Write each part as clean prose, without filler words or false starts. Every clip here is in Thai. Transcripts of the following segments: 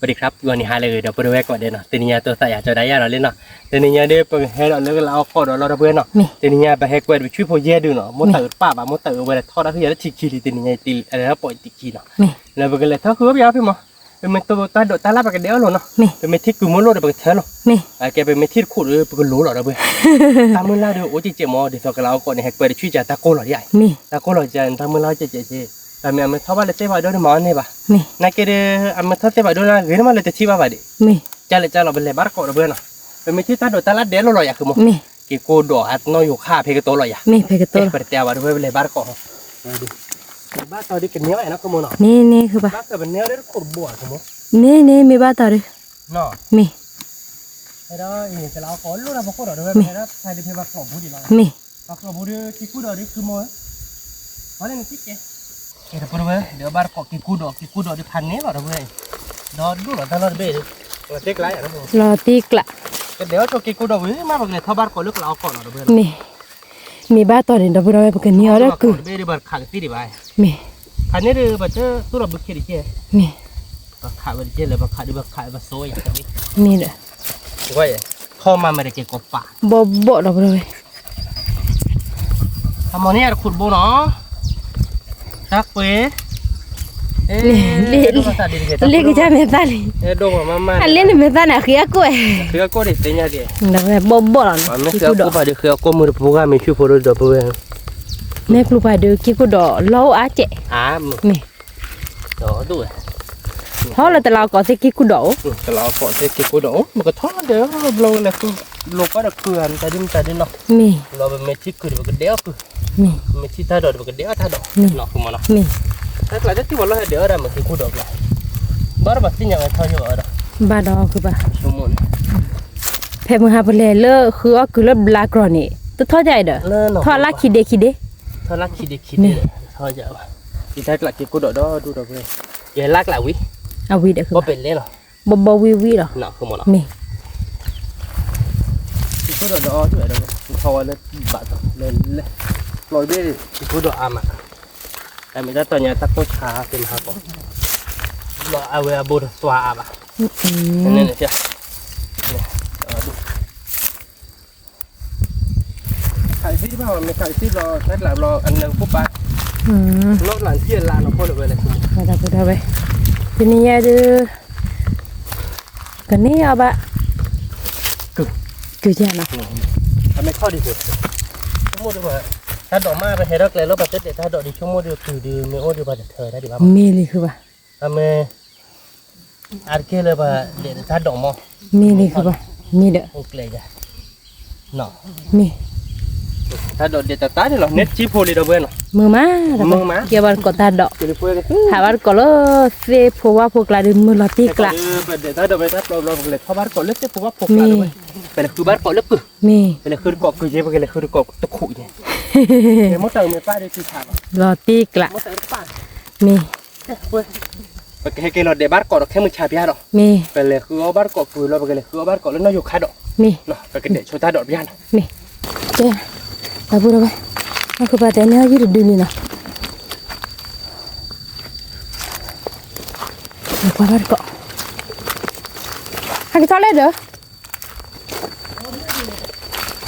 สวัสดีครับวันนี้ฮาเลยเดี๋ยวไปดูแวกก่อนเดี๋ยวเนาะตีนี้ตัวใส่อยากจะได้ยาเราเล่นเนาะตีนี้เดี๋ยวไปให้เราเลิกเราขอเราเพื่อนเนาะตีนี้ไปให้กวนไปช่วยพ่อเย่ดูเนาะมดเต๋อป้าบ้ามดเต๋อเวลาทอดแล้วที่จะชิคๆตีนี้ตีอะไรแล้วปล่อยติกีเนาะแล้วไปกันเลยถ้าคือว่าพี่มั้งเป็นเมตัวตาโดดตาลับไปกันเดี๋ยวหรอเนาะเป็นเมทิกูมันโลดไปกันเถอะเนาะแกเป็นเมทิขุดไปกันรู้หรอเราเพื่อนตามมือเราเดี๋ยวโอ้จิเจมอเดี๋ยวเราก่อนให้กวนช่วยจ่าตาโก้หรอใหญ่ตาโก้หรอจันตามมือเราเจแต่เมื่อมันท้าว่าเลยเตะบอลด้วยมันเนี่ยป่ะนักเตะมันท้าเตะบอลด้วยนะเรื่องมันเลยเตะชีบ้าไปดิจ้าเลยจ้าเราเป็นเลยบาร์โก้เราเบื่อเนาะเป็นมิตรตาโดดตาลัดเดี๋ยวเราลอยอย่างคือมั้งกี่กูดอัดน้อยอยู่ข้าเพกตัวลอยอย่างเพกตัวเปิดเตะบอลด้วยเป็นเลยบาร์โก้บ้าตอนนี้กันเนี้ยไอ้นักขโมยเนาะนี่คือบ้าแต่เป็นเนี้ยได้ขุดบัวขโมยนี่มีบ้าต่อเลยเนาะไอ้เราอย่างนี้เราขอรู้นะพวกเราด้วยไอ้เราใช้ได้เพียงบาร์โก้พูดดีมากบาร์โก้พูดกี่กูดอัดคือมั้งเพราะนั่นคิดแกเดี๋ยวไปดูเดี๋ยวบาร์โก้กี่กูดดิพันนี้เราด้วยดอดูหรอท่านเราเบรเราเทคไลท์อะไรพวกเราตีกละเดี๋ยวโจกี่กูดวิ่งมาบอกเลยถ้าบาร์โก้เลือกเราก่อนเราด้วยมีบ้าต่อเดี๋ยวเราไปกันเนี้ยแล้วคือเบรบาร์ขังตีดีไปมีขันนี้เดี๋ยวบัจเจ้ตัวเราบุกเขดิเจ้มีขาบัจเจ้เลยบักขาดิบักขาบักโซ่อย่างนี้มีเด้อว่าข้อมาไม่ได้เกี่ยวกับป่าบ่เราไปเลยทำมันนี่ขุดโบเนาะทักเป้เลี้ยงจะไม่ได้เลยดูมาเลี้ยงไม่ได้นะขี้กุ้ยขี้กุ้ยดิเสียดิเดี๋ยวบ่หรอไม่ขี้กุ้ยไปเดี๋ยวขี้กุ้ยมือพูก้าไม่ช่วยพูดเดี๋ยวพูดแม่ปลูกไปเดี๋ยวขี้กุ้ยดอกเล่าอาเจมีดอกดูทอดแล้วแต่เราก็ใช้ขี้กุ้ยดอกแต่เราก็ใช้ขี้กุ้ยดอกมันก็ทอดเดี๋ยวเราเลยคือลูกก็จะเกลือนแต่ดินเนาะเราเป็นเม็ดที่คือมันก็เดี๋ยวคือเม็ดที่ท่าดอกมันก็เดี๋ยวท่าดอกเนาะคือมันเนาะแต่หลังจากที่วันเราเดี๋ยวอะไรมันคือคู่ดอกละบ้านบัดที่ยังไงทอดอยู่อะไรบ้านดอกคือบ้าชั่วโมงเพมหาไปเลยเลิกคือเลิกบลากรอนี่ตัวทอดใหญ่เด้อทอดลักขีเดทอดลักขีเดทอดใหญ่ที่ท้ายหลักที่คู่ดอกดูดอกเลยอย่าลักหล่าวิเอาวิเด้อคือบ่เป็นเลยหรอบ่วิหรอเนาะคือมันเนาะมีที่คู่ดอกอยู่อะไรทอดแล้วบาดเลยลอยไปที่คู่ดอกอามาแต่ไม่ได้ตอนนี้ตักโคชาเป็นหาก่อนเราเอาไว้บูรสวาอ่ะนี่เชียวขายที่บ้านไม่ขายที่เราใช้หลังเราอันนึงปุ๊บไปรถหลังที่ร้านเราพูดเลยเลยเราไปทีนี้ยาดูกันนี่เอาบะคือจ้านะทำไมข้อดีสุดชั่วโมงดีกว่าถ้าดอกมาไปให้รักเลยแล้วแบบเด็ดถ้าดอกดีชั่วโมงเดียวคือดีไม่โอ้ดีกว่าเธอได้ดีกว่ามีเลยคือว่าทำไมอาร์เคเลยว่าเด็ดถ้าดอกมั้งมีเลยคือว่ามีเด้อโอเคจ้ะเนาะมีถ้าดอกเด็ดตาเนี่ยหรอเน็ตจีโพลีดอกเว้นมือมาเกี่ยวกับกอตาดอกหาวันก่อนแล้วเสียพวกว่าพวกลาดิมือลาติกละเด็ดถ้าดอกเว้นถ้าเราเลยเข้าบ้านก่อนเล็กเสียพวกว่าพวกลาดิเป็นคือบ้านก่อนเล็กคือเป็นคือเกาะคือเย่เป็นคือเกาะตะขุยเนี่ยมดเตอร์มีป้ายด้วยที่ถามลาติกละมดเตอร์ป้ายมีให้เกลอเดบ้านก่อนแค่มือชาพิฮาดอกเป็นเลยคือบ้านก่อนคือเราเป็นเลยคือบ้านก่อนแล้วน้อยอยู่ขาดอกเนาะเป็นเด็ดโชว์ตาดอกพิฮามีเจ้าตาพูดอะไรนั่นคือประเด็นนี้ยืดดูนี่นะนี่กว่าบ้านก่อนให้กี่ทอดเลยเด้อ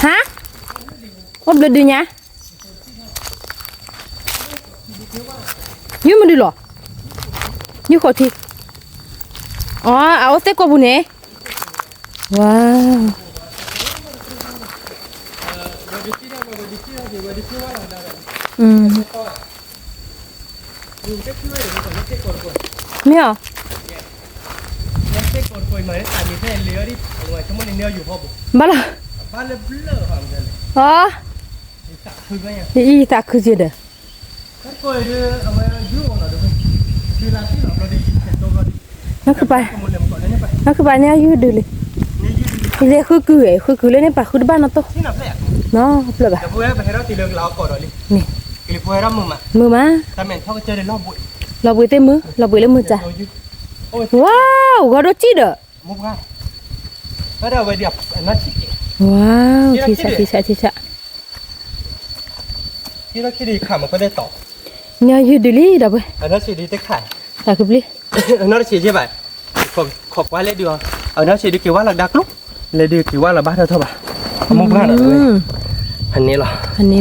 ฮะว่าเบลดูเนี่ยยืมมันดูหรอยืมขอทีอ๋อเอาเต็กกว่าบุญเนี่ยว้าวเนี่ยเช็คก่อนคุยหน่อยแต่มีแค่เลี้ยวที่เอาไว้ชั่วโมงนึงเลี้ยวอยู่พ่อบุบ้าละบ้านเลยเบลอความเจริญอ๋อตักคือไงอีตักคือเจเด้อถ้าคุยดูเอาไว้ยูหน่อยดูคือร้านที่เราดีเห็นตัวเราดีนั่นคือไปเนี่ยยืดดูเลยนี่เลยคือเลยเนี่ยไปคือบ้านนั่นโตที่นับแหลกเนาะเปล่าแต่พวกไปให้เราตีเรื่องเราก่อนเลยนี่กินพวกเรามือมาแต่เหม็นเขาก็เจอในรอบบุยเราบุยเต็มมือเราบุยเล่มมือจ้ะว้าวก็รสจีเด้อมุกง่ายแล้วเราไปเดี๋ยวนัดชิคว้าวที่ชะที่เราคิดดีขามันก็ได้ต่อเนี่ยยืดดูเลยดับเบิ้ลอันนั้นสีดีเต็กไข่ตาคือปลีอันนั้นสีใช่ไหมผม ขอกว่าเลยดีกว่าเอาเนาะเฉยดีกี่ว่าเราดักลุกเลยดีกี่ว่าเราบ้าเท่าบ่เอามุกบ้านเลยพันนี้เหรอพันนี้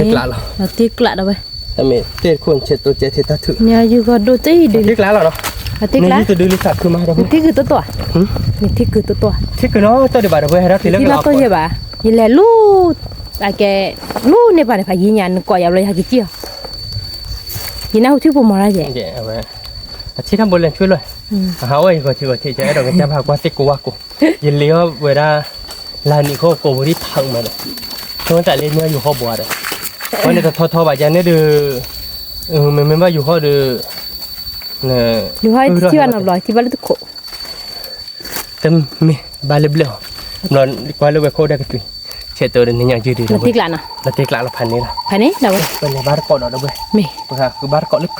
ติกละเหรอเราติกละเอาไปแต่เมเตี้ยคนเช็ดตัวเจ็ดเทตาถึงเนี่ยอยู่ก็ดูตีดูติกละเหรอเนาะติกละนี่ตัวดูลิสัตคือมาเราที่คือตัวนี่ที่คือตัวที่คือเนาะตัวเดี๋ยวบ่าวไปให้เราทีละที่เราตัวเยอะบ่ยี่แหละลูแต่แกลูในบ้านพายิญญาณก่อยอะไรหากิเจียวยี่น่าชื่อผมมาแล้วเจ๊เจ๊เอาไว้ที่ทำบนเรือนช่วยเลยหาไว้ก่อนที่จะให้เราจะพากว่าติกูว่ากูยินเลี้ยวเวลาลานนี้เขาโกบที่พังมาเลยช่วงแต่เล่นเมื่ออยู่ข้อบัวเลยวันนี้จะทอบ่ายยันนี่ดูมันว่าอยู่ข้อดูเนี่ยอยู่ข้อที่วันอร่อยที่บ้านลูกโขแต่ไม่บาเล็บเลี้ยวนอนกว่าลูกไปโคได้กันตุยเชื่อตัวเดินนี่ยังยืดดีเลยติกละนะติกละเราพันนี้ละพันนี้เราเป็นบ้านเกาะเราด้วยไม่คืบ้านเกาะลึก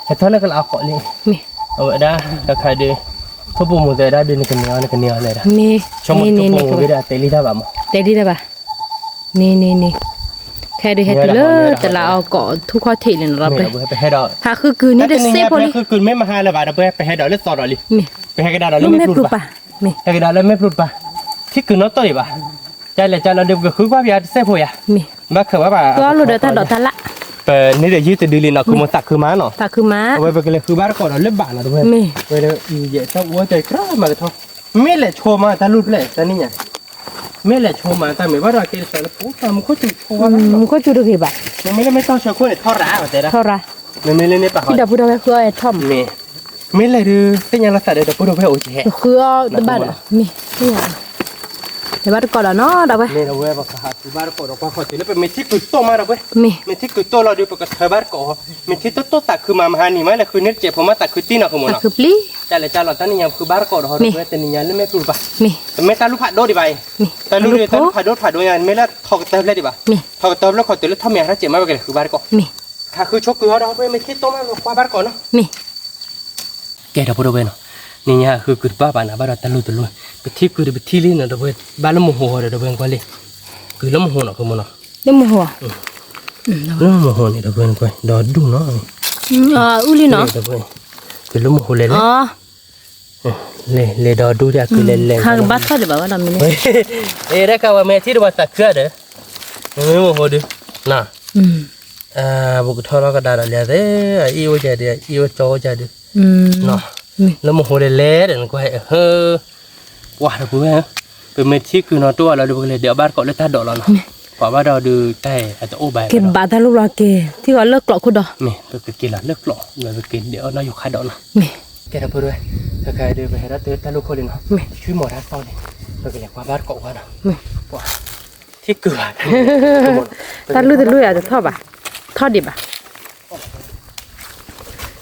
แต่ท่านนั่นก็เอาเกาะเลยไม่เอาได้ราคาดีทุบปูมุดได้ดีในกันเนื้อเลยนะนี่ชมทุบปูมุดได้เตลี่ได้บ้างเตลี่ได้บ้างนี่แค่ดูให้เลยแต่เราเอาเกาะทุกข้อที่เลยนะไปให้ดอกถ้าคือนี่ได้เซฟพอดีคือไม่มาให้เลยบ้างไปให้ดอกเลือดสอดเลยไปให้กระดาษเราไม่ปลุกป่ะให้กระดาษเราไม่ปลุกป่ะที่คือน้องตัวอีกป่ะใจเราเดี๋ยวก็คือว่าพี่เซฟพอ呀บ้าคือว่าป่ะก็รู้เดี๋ยวถ้าดอกทันละนี่เดี๋ยวยืดจะดูลินเอาคือมันตักคือม้าเนาะตักคือม้าเอาไปกันเลยคือบ้านก่อนเราเล่นบ้านเราด้วยไปเลยเยอะเจ้าวัวใจกล้ามาเลยท้อไม่แหละโชว์มาแต่รุดเลยแต่นี่ไงไม่แหละโชว์มาแต่ไม่ว่าเราเกลี่ยแต่ละปุ๊บมันก็จุดโชว์มันก็จุดกี่บาทมันไม่ต้องโชว์คนเนี่ยท่อร้าแต่ละท่อร้าไม่เล่นในป่าที่ดับพูดเอาไว้คือไอ้ทอมไม่เลยดูเป็นยังไงสัตว์เดี๋ยวพูดเอาไว้โอ้ยคือบ้านมีเดี๋ยวบ้านก่อนแล้วเนาะดับไปนี่เราเว้ยบอกครับบ้านก่อนเราขอตีแล้วเป็นเมทิกุโตมาเราเว้ยเมทิกุโตเราดูปกติบ้านก่อนเมทิโตตักคือมาหานี่ไหมล่ะคือเนื้อเจ็บผมมาตักคือตีนเอาคือหมดเนาะคือปลีจ่าเลยจ่าเราตอนนี้ยังคือบ้านก่อนเราเว้ยแต่นี่ยังเล่นไม่ปลุกป่ะไม่ตาลูกผัดโดดิไปตาลูกตาลูกผัดโดยังไม่ละทอกเติมเลยดิป่ะทอกเติมแล้วขอตีแล้วทำยังถ้าเจ็บมากไปเลยคือบ้านก่อนค่ะคือชกคือเราเว้ยเมทิโตมาเราคว้าบ้านก่อนเนาะแกเราพูดเอาไว้เนาะนี่เนี่ยคือคือบ้านนะบ้านเราตะลุไปที่คือไปที่ลิ้นนะเราเว้ยบ้านเราโมโหเราเว้ยกว่าเลยคือเราโมโหเนาะคือมันเนาะเราโมโหเราโมโหนี่เราเว้ยกว่าดอดูเนาะอุลิเนาะเราเว้ยคือเราโมโหเลยเลยดอดูเนี่ยคือเลยข้างบ้านเขาเดี๋ยวบอกว่าเราไม่เนี่ยได้ข่าวว่าแม่ที่เราตักเกลือเด้อไม่โมโหดิน่ะบุกทอเราก็ได้แล้วเด้ออีโอจะเด้ออีโอโจจะเด้อเนาะแล้วโมโหเลยเด็กก็ให้ว้าเราพูดไหมเป็นเม็ดที่คือน้องตัวเราดูเลยเดี๋ยวบ้านเกาะเลือดตาดอกเราเนาะกว่าบ้านเราดูใต้อาจจะโอ้ใบเก็บบ้านทะลุเราเกที่ว่าเลิกเกาะคุณดอกนี่ไปกินละเลิกเกาะไปกินเดี๋ยวเราอยู่ค่ายดอกเนาะแกเราพูดด้วยถ้าใครเดินไปให้เราเตือนตาลูกคนเลยเนาะช่วยหมอรัดเป้าเนี่ยเราก็อยากว่าบ้านเกาะว่าเนาะว้าที่เกลือตาลุยอาจจะทอดป่ะทอดดิบ่ะ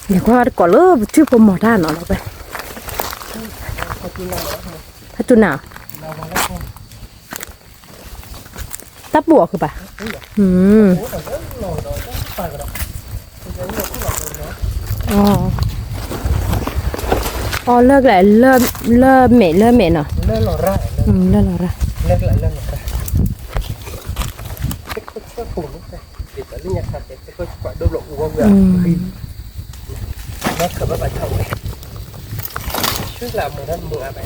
เดี๋ยวว่าก่อนเลยชื่อผมหมอท่านเนาะเราไปถ้าจุนหนาวตับบัวคือป่ะอ๋อเลิกแหละเลิกเมเนาะเลิกหล่อร่าเลิกหล่อร่าเลิกหล่อร่าก็ถูกเลยเดี๋ยวจะเรียกสัตว์เดี๋ยวก็กวาดดูหลงวัวแบบนักขับรถไปเท่าไหร่ชื่อละมือนั้นมืออะไร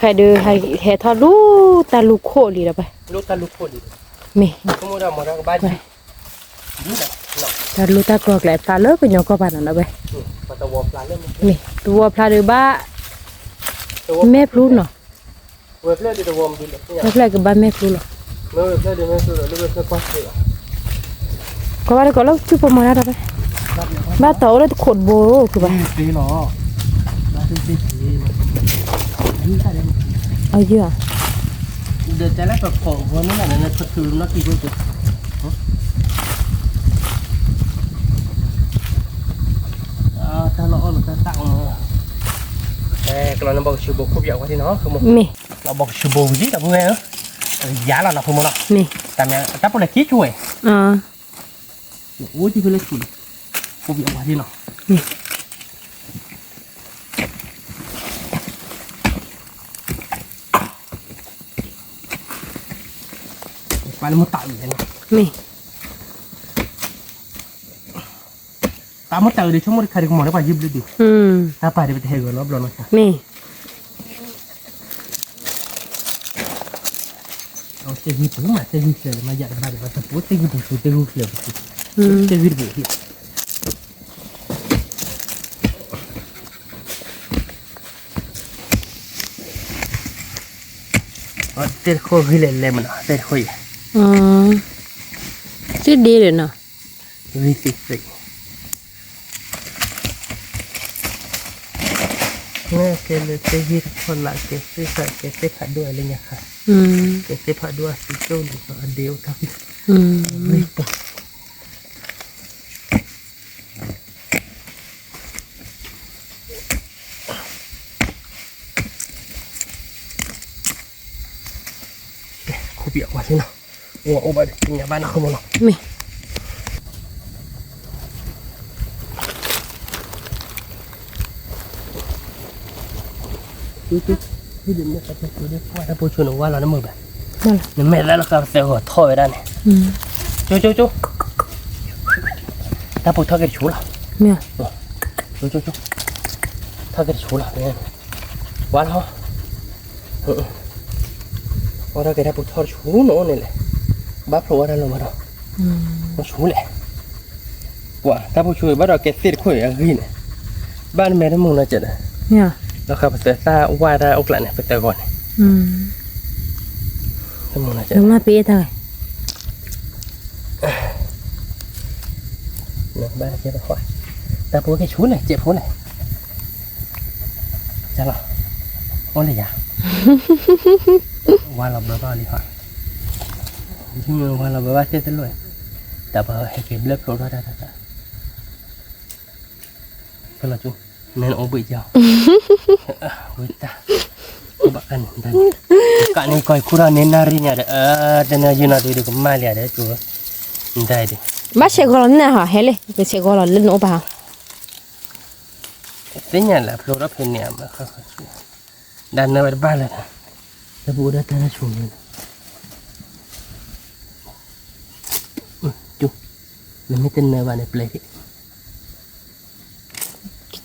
ใครดูใครแห่ทอดลูตาลูกโคดีแล้วไปลูตาลูกโคดีมีขโมยเราหมดแล้วบ้านตาลูตากรอกแหละตาเลิกเป็นยองก็บ้านนั่นแล้วไปตัววัวปลาเริ่มมีตัวปลาหรือบ้าแม่พลูเนาะวัวปลาดีตัววัวมันดีเลยแม่ปลากับบ้านแม่พลูหรอไม่วัวปลาดีแม่พลูหรอลูกวัวปลาก้อนเสือก็ว่าก็แล้วชื่อประมาณอะไรไปบ้าเต่าแล้วขดโบคือบ้าตีหรอบ้าตีเอาเยอะเดี๋ยวจะแลกกับของคนนั้นแหละนะคือนักกีฬาตัวถ้าเราเอาเราตั้งเราบอกชูโบคุบยาวกว่าที่น้องคือมั้งเราบอกชูโบยี่แต่เพื่อนยาเราคือมั้งแต่เนี่ยถ้าพวกเราคิดช่วยโอ้ยที่เพื่อนคุยคุบยาวกว่าที่น้องปลาหมึกตายเลยนะนี่ต ตามมาเตอร์ดิชั่วโมงใครก็มองได้กว่ายิบเลยดิถ้าไปเดี๋ยวไปเทกันรอบรองนะ นี่ เอาเตยิบปุ๊บมาเตยิบเลยมาอยากได้แบบว่าปุ๊บเตยิบปุ๊บเตยิบเลยเตยิบปุ๊บเตะโควิเลเลยมันเตะโคย อ๋อชื่อดีเลยเนาะ วิสิตแม่เกลือเตยิบคนละเกลือใส่เกลือผัดด้วยอะไรเงี้ยค่ะเกลือผัดด้วยสีส้มหรือว่าเดียวทั้งไม่ต้องเปียกว่าใช่เนาะโอ้บ้านเนี่ยบ้านเขาหมดเนาะ ไม่ จุ๊ที่เดินเนี่ยจะตัวเด็กว่าถ้าผู้ชวนว่าเราน้ำมือแบบ นั่นแหละ นี่แม่แล้วเราก็เสียหัวท่อไปด้านนี่จุ๊ถ้าผู้ท่อเกิดชูล่ะ เนี่ย จุ๊ถ้าเกิดชูล่ะเนี่ยว่าเขาว่าถ้าเกิดถ้าผู้ท่อชูโน่นนี่แหละบ้าเพราะว่าเราลงมาเนาะมันชูแหละว่าถ้าผู้ช่วยบ้านเราเกิดเสียคุยอะไรเนี่ยบ้านแม่น้ำมึงน่าจะนะ เนี่ย แล้วครับแต่ถ้าว่าได้อกหลังเนี่ยไปแต่ก่อนน้ำมึงน่าจะ น้ำมาปีเท่าไหร่ nó ba kia nó khỏi ta bố cái chú này chị phú này chắc là con này à qua lòng bờ ba đi hỏi nhưng mà qua lòng bờ ba chết tới rồi ta bờ hay kiếm lớp lỗ đó ra cái là chú nên ốm bị giàu với ta các bạn đây cả này coi khu đó nên nari nhà đấy đây là như nào thì được mai liền đấy chú đây đi bác sẽ gọi là hả hết lên cái sẽ gọi là lên ốp hả thế nhà là lô đó phải nè mà không đàn nó ba lần nó bố đã ta nó xuống chú mình mới tin nơi bạn này play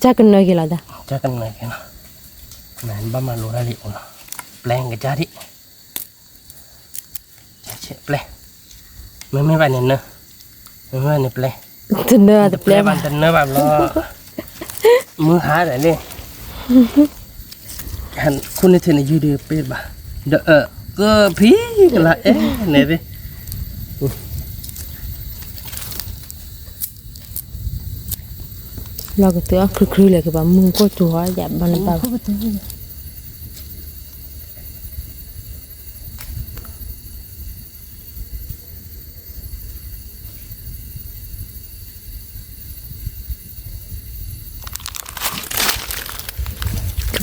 chắc cần nơi kia là ta chắc cần này cái nào mà anh ba mà lô ra liệu nó play cái cha đi chạy play mấy bạn này nữa mấy bạn này play tin nơi tập play bạn tin nơi bạn loมือหาได้เลยหันคุณในเทนยูดีเป็ดบ่เด้อก็พี่กันละเนี่ยดิ lo cái thứ khử lại cái bà mưng có chúa giảm bằng bà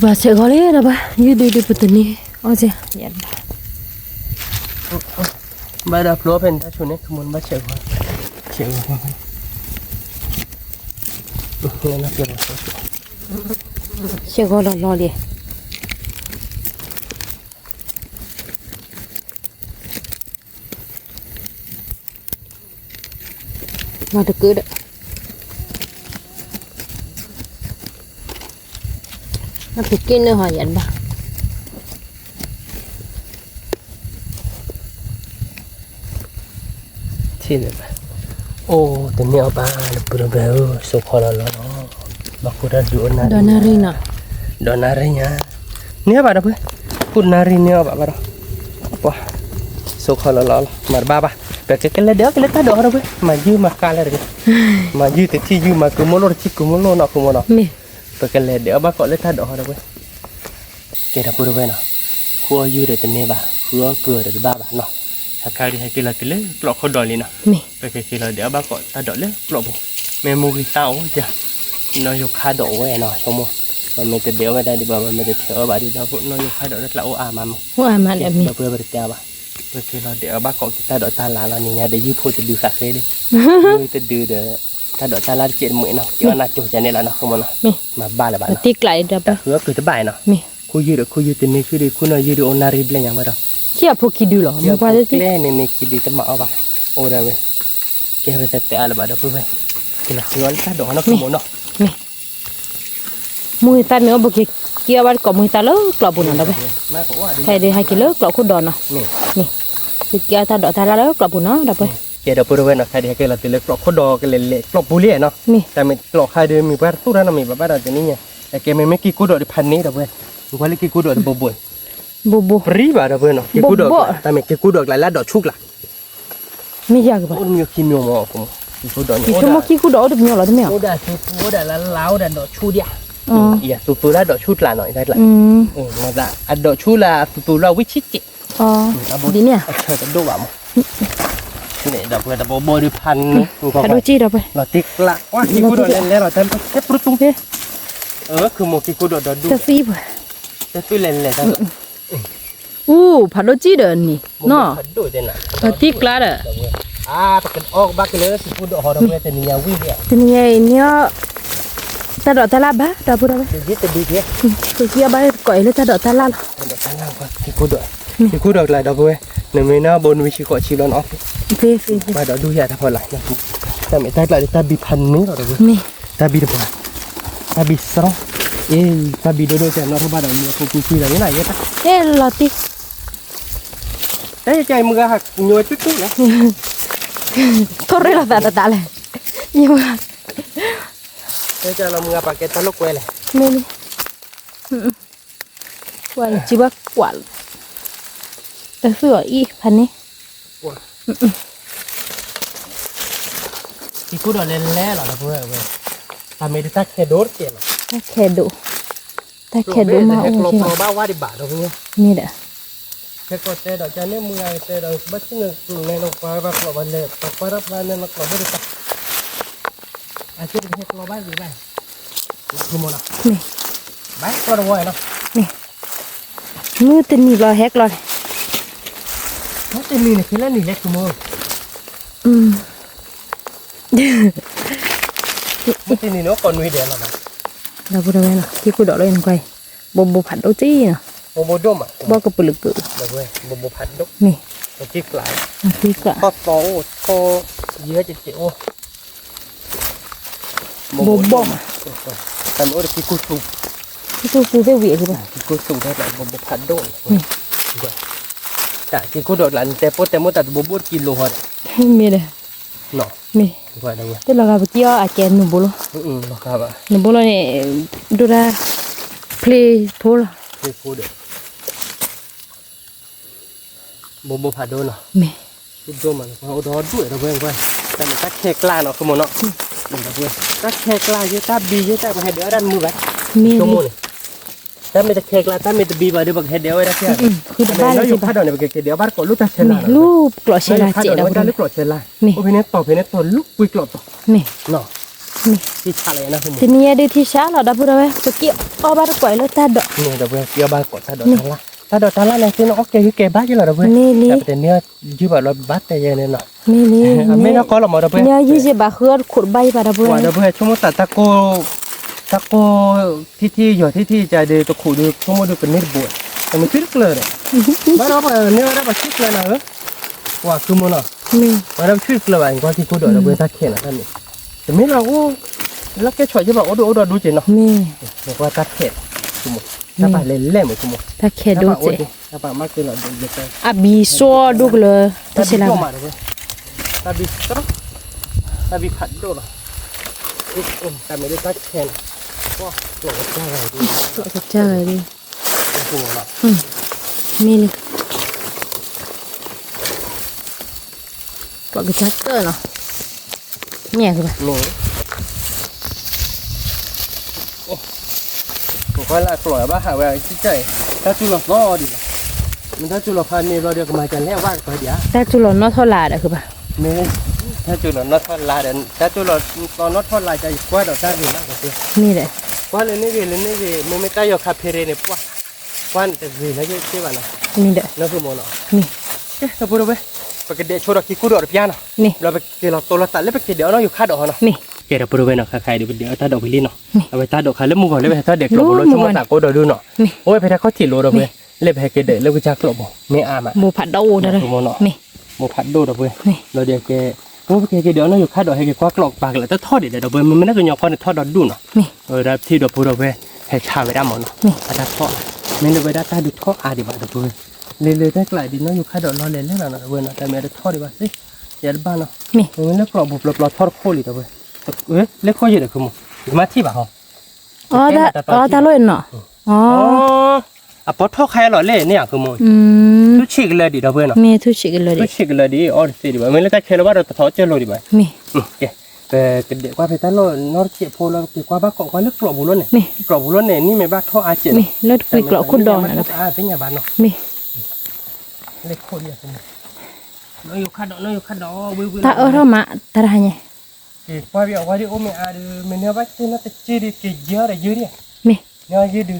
bà sẽ gọi đấy là bà như đi đi bữa nay ôi giời nhận bà bà đã phô bên ta chụp này không muốn bà chịu rồi chịu rồi nên nó kêu sẽ gọi là lo đi mà được cứ đấy nó bị kia nữa hỏi nhận bà thì được ô tên nhau ba là bữa béo số khó là nó bà cô đã rửa nari Donarina Donarinya nia bà đâu bữa cô nari nia bà đâu wah số khó là mà ba cái lấy đỡ cái lấy ta đỡ đâu bữa mà dư mà ca là được mà dư thì chi dư mà cứ muốn lo chi cứ muốn lo nọ cứ muốn nọ cái lấy đỡ bà gọi lấy ta đỡ đâu bữa cái đó bữa nào cô dư để tên nia bà khứa cửa để ba bà nọ khai đi hay kia là cái lấy lọ khó đòi liền nè cái kia là để bác gọi ta đòi lấy lọ bộ mẹ mua cái tao chưa nó dùng khai độ vậy nè xong không mà mình tự đeo vào đây đi bảo mình tự theo bà đi đâu cũng nó dùng khai độ rất là ô mà đẹp mi bà bữa chào bà bữa kia là để bác gọi ta đòi ta là nhà để dư phôi tự đưa cà phê đi tự đưa để ta đòi ta là chuyện mượn nào chứ là chỗ này là nó không mà ba là bạn tiếc lại rồi bà hứa cứ tới bài nào khu dư tình này cứ đi khu nào dư được onari lên nhà mà đâu chỉ là phụ kỳ đủ rồi mà qua đấy cái này này chỉ đi tới mỏ bà ô đây cái về tệ là bà đâu vậy cái là người ta đổ nó không muốn nó nè mùi ta nữa bực kia bắt có mùi ta lớn lọ bùn nào đâu vậy hay đi 2 kg lọ khu đòn nào nè kia ta đọ ta lá lớn lọ bùn nó đâu vậy cái đó bữa nó khai đi cái là từ lọ khu đòn cái lệ lọ bù lệ nóแต่mình lọ khai đi mình bắt tu ra nó mình bắt ra cái này nha cái mình mấy cái cú đònพันนี้đâu vậy mình quay cái cú đòn bù bù bù riba đâu vậy nó cái cú đònแต่mình cái cú đòn lại lá đỏ chúc làไม่ยากป่ะ ôn nhiều kim nhiều mỏ cũng cú đòn กี่ชั่วโมงกี่กูดอđược nhiềuหรอที่ไม่เอา cú đòn cú đòn là láo đòn đỏ chu điอ๋อ tụi lá đỏ chút là nói đây là mà dạ ăn đỏ chút là tụi là witch chị อ๋อดีเนี่ย trời tao đổ vào cái này đập người ta bò bò điพัน ถ้าดูจีเราไป là tiếc lạ quá khi cú đòn lên là tên xếp rút tung thếคือmột cái cú đòn đòn đu จะฟีบ่ จะซื้อเล่นเลยท่าน อู้ผัดดูจีเดินนี่เนาะ ดูเด่นอ่ะ ผัดติ๊กละเด้อ ปากกันออกบ้านกันเลยสิพูดหอดอกแต่เนี่ยวิ่งเนี่ย ทีนี้เนี่ยตาดอกตาลาบ้าตาพูดอะไร ยึดแต่ดีเท่ คือเกี่ยวบ้าก่อยเลยตาดอกตาลา ดอกตั้งล่างก่อนที่พูดที่พูดดอกหลายดอกเว้ยหนึ่งมีหน้าบนวิชิโกชิลอนออฟ เฟ่เฟ่ มาดอกดูใหญ่ถ้าพอหลายนะแต่ไม่ตาหลายตาบีพันนี้หรอกเว้ย นี่ ตาบีเดือบตาบีสระตาบีโดโดจะนอร์บ้านเราเนี่ยคงคุยอะไรนี่ไหนเยอะปะ ลอติก ใจมือหักยัวจุ๊ๆนะ ทอดเลยละตาเลยยังไง ใจเรามือปากแกตลกเว้ยเลย นี่วันจีบักกว่าแต่เสืออีพันนี้ ที่พูดดอกเล่นแล้วหรอเว้ยตาไม่ได้ตักแค่โดดเกี่ยว ถ้าแค่ดูมาโอ้ โล ย โปบ้าว่าดิบาทเราเนี่ย นี่แหละ แค่ก็เตะดอกจันเนี่ยมือเตะดอกบัดชิ้นหนึ่งในนกปลาบักหลบันเล่ตกปลารับวันเนี่ยนกปลาไม่ได้ตักอาชีพเฮ็ดหลบ้านหรือไงคือมันอ่ะ นี่ บ้านก็ระวังนะ นี่มือตีนี่รอแฮกรอ เขาจะมีเนี่ยคือเล่นนี่เล็กคือมือ อืม มันจะมีเนาะก่อนมีเดียวนะ เราพูดอะไรนะที่กูดอกเลยนะก้อยบบผัดโดจี้นะ โมโมดมอ่ะ บอกกับปลึกเกิด เดี๋ยวเว้ยโมผัดดก นี่ ตัวจิ๊กหลาย ที่กะ ทอดโตโตเยอะจะเจ๋อ บบบ่ม แต่โอ้ยที่กูสู ที่กูเสียเวียคือป่ะ ที่กูสูได้แบบโมผัดดกแต่ที่กูโดดหลังแต่พอแต่โมตัดโมบดกินโลหะ มีเลย เนาะ มี ว่าได้เว้ย แต่เรากับเกี่ยวอาแกนหนูบุโร ครับอ่ะ หนูบุโรเนี่ยดูได้เพลย์โพล ที่พูดเด้อโมผัดดกเนาะ มี พูดดมันเอาดอด้วยเราเว้ยเว้ยแต่มันตักแขกลาเนาะคือมันเนาะมันแบบเว้ยตักแขกลาเยอะตาบีเยอะแต่มาให้เดี๋ยวด้านมือไว้ มี ชั่วโมงนี่ถ้าไม่ตะแขกลาถ้าไม่ตะบีบาเดี๋ยวบักเฮ็ดเดี๋ยวไว้ได้แค่ คือบ้าน เรา เลย อยู่ สิ พัด ป่ะ ดอนเนี่ยบักเดี๋ยวบ้านก่อนลูกตาเชลา ลูกกลอเชลาเจ เรา เรา ได้ลูกกลอเชลาโอเพเนตต่อเพเนตต่อลูกกุยกลอต่อ มี เนาะ มี ที่ชาเลยนะคุณ ทีนี้ได้ที่ช้าเราได้พูดอะไรไปเกี่ยวเอาบ้านก่อยแล้วตาดอก นี่เดี๋ยวเกี่ยวบ้านก่อนถ้าดอกทางละถ้าดอกทางละเนี่ยคือน้องโอเคคือแกบ้านอยู่แล้วเว้ย นี่ แต่เนี่ยยืมแบบเราบ้านแต่ยังเนี่ยเนาะ นี่ ไม่น่าก็เราหมดเว้ย เนี่ย20 บาทคือขุดใบป่ะได้พูด ว่าเดี๋ยวเว้ยชั่วโมงตะโกที่อยู่ที่จะเดี๋ยวตะขู่ดูชั่วโมงดูเป็นนิดบวชแต่มันชื่อเลยบ้านเราเนี่ยเราแบบชื่อเลยนะว่าคือมันเนาะ มี มาทำชื่อเลยว่าก็ที่กูโดดเราไปทักเขียนนะท่านนี่แต่ไม่เราแล้วแกช่วยจะบอกโอ้ดูเจนเนาะ มี บอกว่าทักเขียนสมมติถ้าไปเล่นเหมือนสมมติ ถ้าแค่ดูเจ ถ้าไปมากเกินเราเดี๋ยวไป อ่ะบีซัวดูเลยถ้าเชลา มาเลยตาบีสระตาบีผัดโดนแต่ไม่ได้ทักเขียนก็ตัวก็จะอะไรดี ก็เจอดิ ตัวเนาะ มีเลยก็กระจัดเกินเนาะเนี่ยคือป่ะ หนูผมก็ละปล่อยบ้าหาเวลาที่ใจถ้าจุลล้อดีมันถ้าจุลพันนี่เราเดียวกันมาจะแล้วว่างไปเดี๋ยว ถ้าจุลนอทอลาดอะคือป่ะ เมถ้าจุลน็อตทอดลายเดินถ้าจุลตอนน็อตทอดลายจะกว่าดอกจ้าดีมากกว่าที่ นี่แหละ กว่าเลยนี่มึงไม่ตายอยู่คาเฟ่เนี่ยปะกว่าแต่ดีนะเจ๊บ้านนะ นี่แหละ นั่นคือโมเนาะ นี่ เอ๊ะถ้าพูดไปปกติโชว์ดอกขี้กูดอกพิยานะ นี่ เราไปเกี่ยวตัวเราตัดแล้วไปเกี่ยวเดี๋ยวเราอยู่คาดอกเนาะ นี่ เกี่ยวเราพูดไปเนาะใครเดี๋ยวเดี๋ยวตัดดอกไปลิ้นเนาะเอาไปตัดดอกใครแล้วมึงก่อนเลยไปตัดเด็กหลบรถชั่วโมงตากูดอกดูเนาะโอ้ยไปถ้าเขาถิ่นโลดอกไปเล็บให้เกเดแล้วกูจักหลบไม่อามา โมผัดโดนะเลย โมเนาะ นี่ โมพัดดูดอกไปเราเดี๋ยวแก โอ้แกเดี๋ยวน้องอยู่คาดอกให้แกควักหลอกปากแล้วแต่ทอดเดี๋ยวเบอร์มันไม่ได้ก็ยอมคอนทอดดอดดุเนาะ นี่ ได้ที่ดอกพูดเว้ให้ชาไว้ได้หมดเนาะ นี่ อาจจะทอดไม่ได้ไว้ได้ตาดูทอดดีกว่าเบอร์เลยได้กลายดีน้องอยู่คาดอกรอเล่นแล้วนะเบอร์นะแต่ไม่ได้ทอดดีกว่าสิอย่าบ้านเนาะ นี่ มันเล็กกรอบบุบเราทอดโคเลยเบอร์เล็กโคเยอะเลยคือมึงมาที่บ้าน อ๋อตาลอยเนาะอ๋อ อ่ะพอทอดใครหล่อเล่เนี่ยคือมึงทุกชิกเลยดิเราเบอร์เนาะ มีทุกสิ่งเลย ทุ ดิ กชิกเลยดิอ๋อสิดิบ้าไม่เล็กแต่เคลว่าเราทอดเจอเลยดิบ้า มี โอเคแต่เด็กว่าไปตลอดนอร์เจ็บโพเราติดว่าบ้าเกาะก็เลือกกรอบบุรุษเนี่ย มี กรอบบุรุษเนี่ยนี่ไม่บ้าท่ออาเจ็บ มีเลือดคุยเกาะคุณดอนนะ เป็นอย่างบ้านเนาะ มี เล็กโคตรเยอะเลยน้อยอยู่ขัดดอกน้อยอยู่ขัดดอกวิว ตาเรามาตาอะไรเนี่ย ว่าเบียว่าดิโอเมอาดูเมเนื้อบ้าที่น่าจะจีดีกี่เยอะเลยเยอะเนี่ย มี เนื้อเยอะดู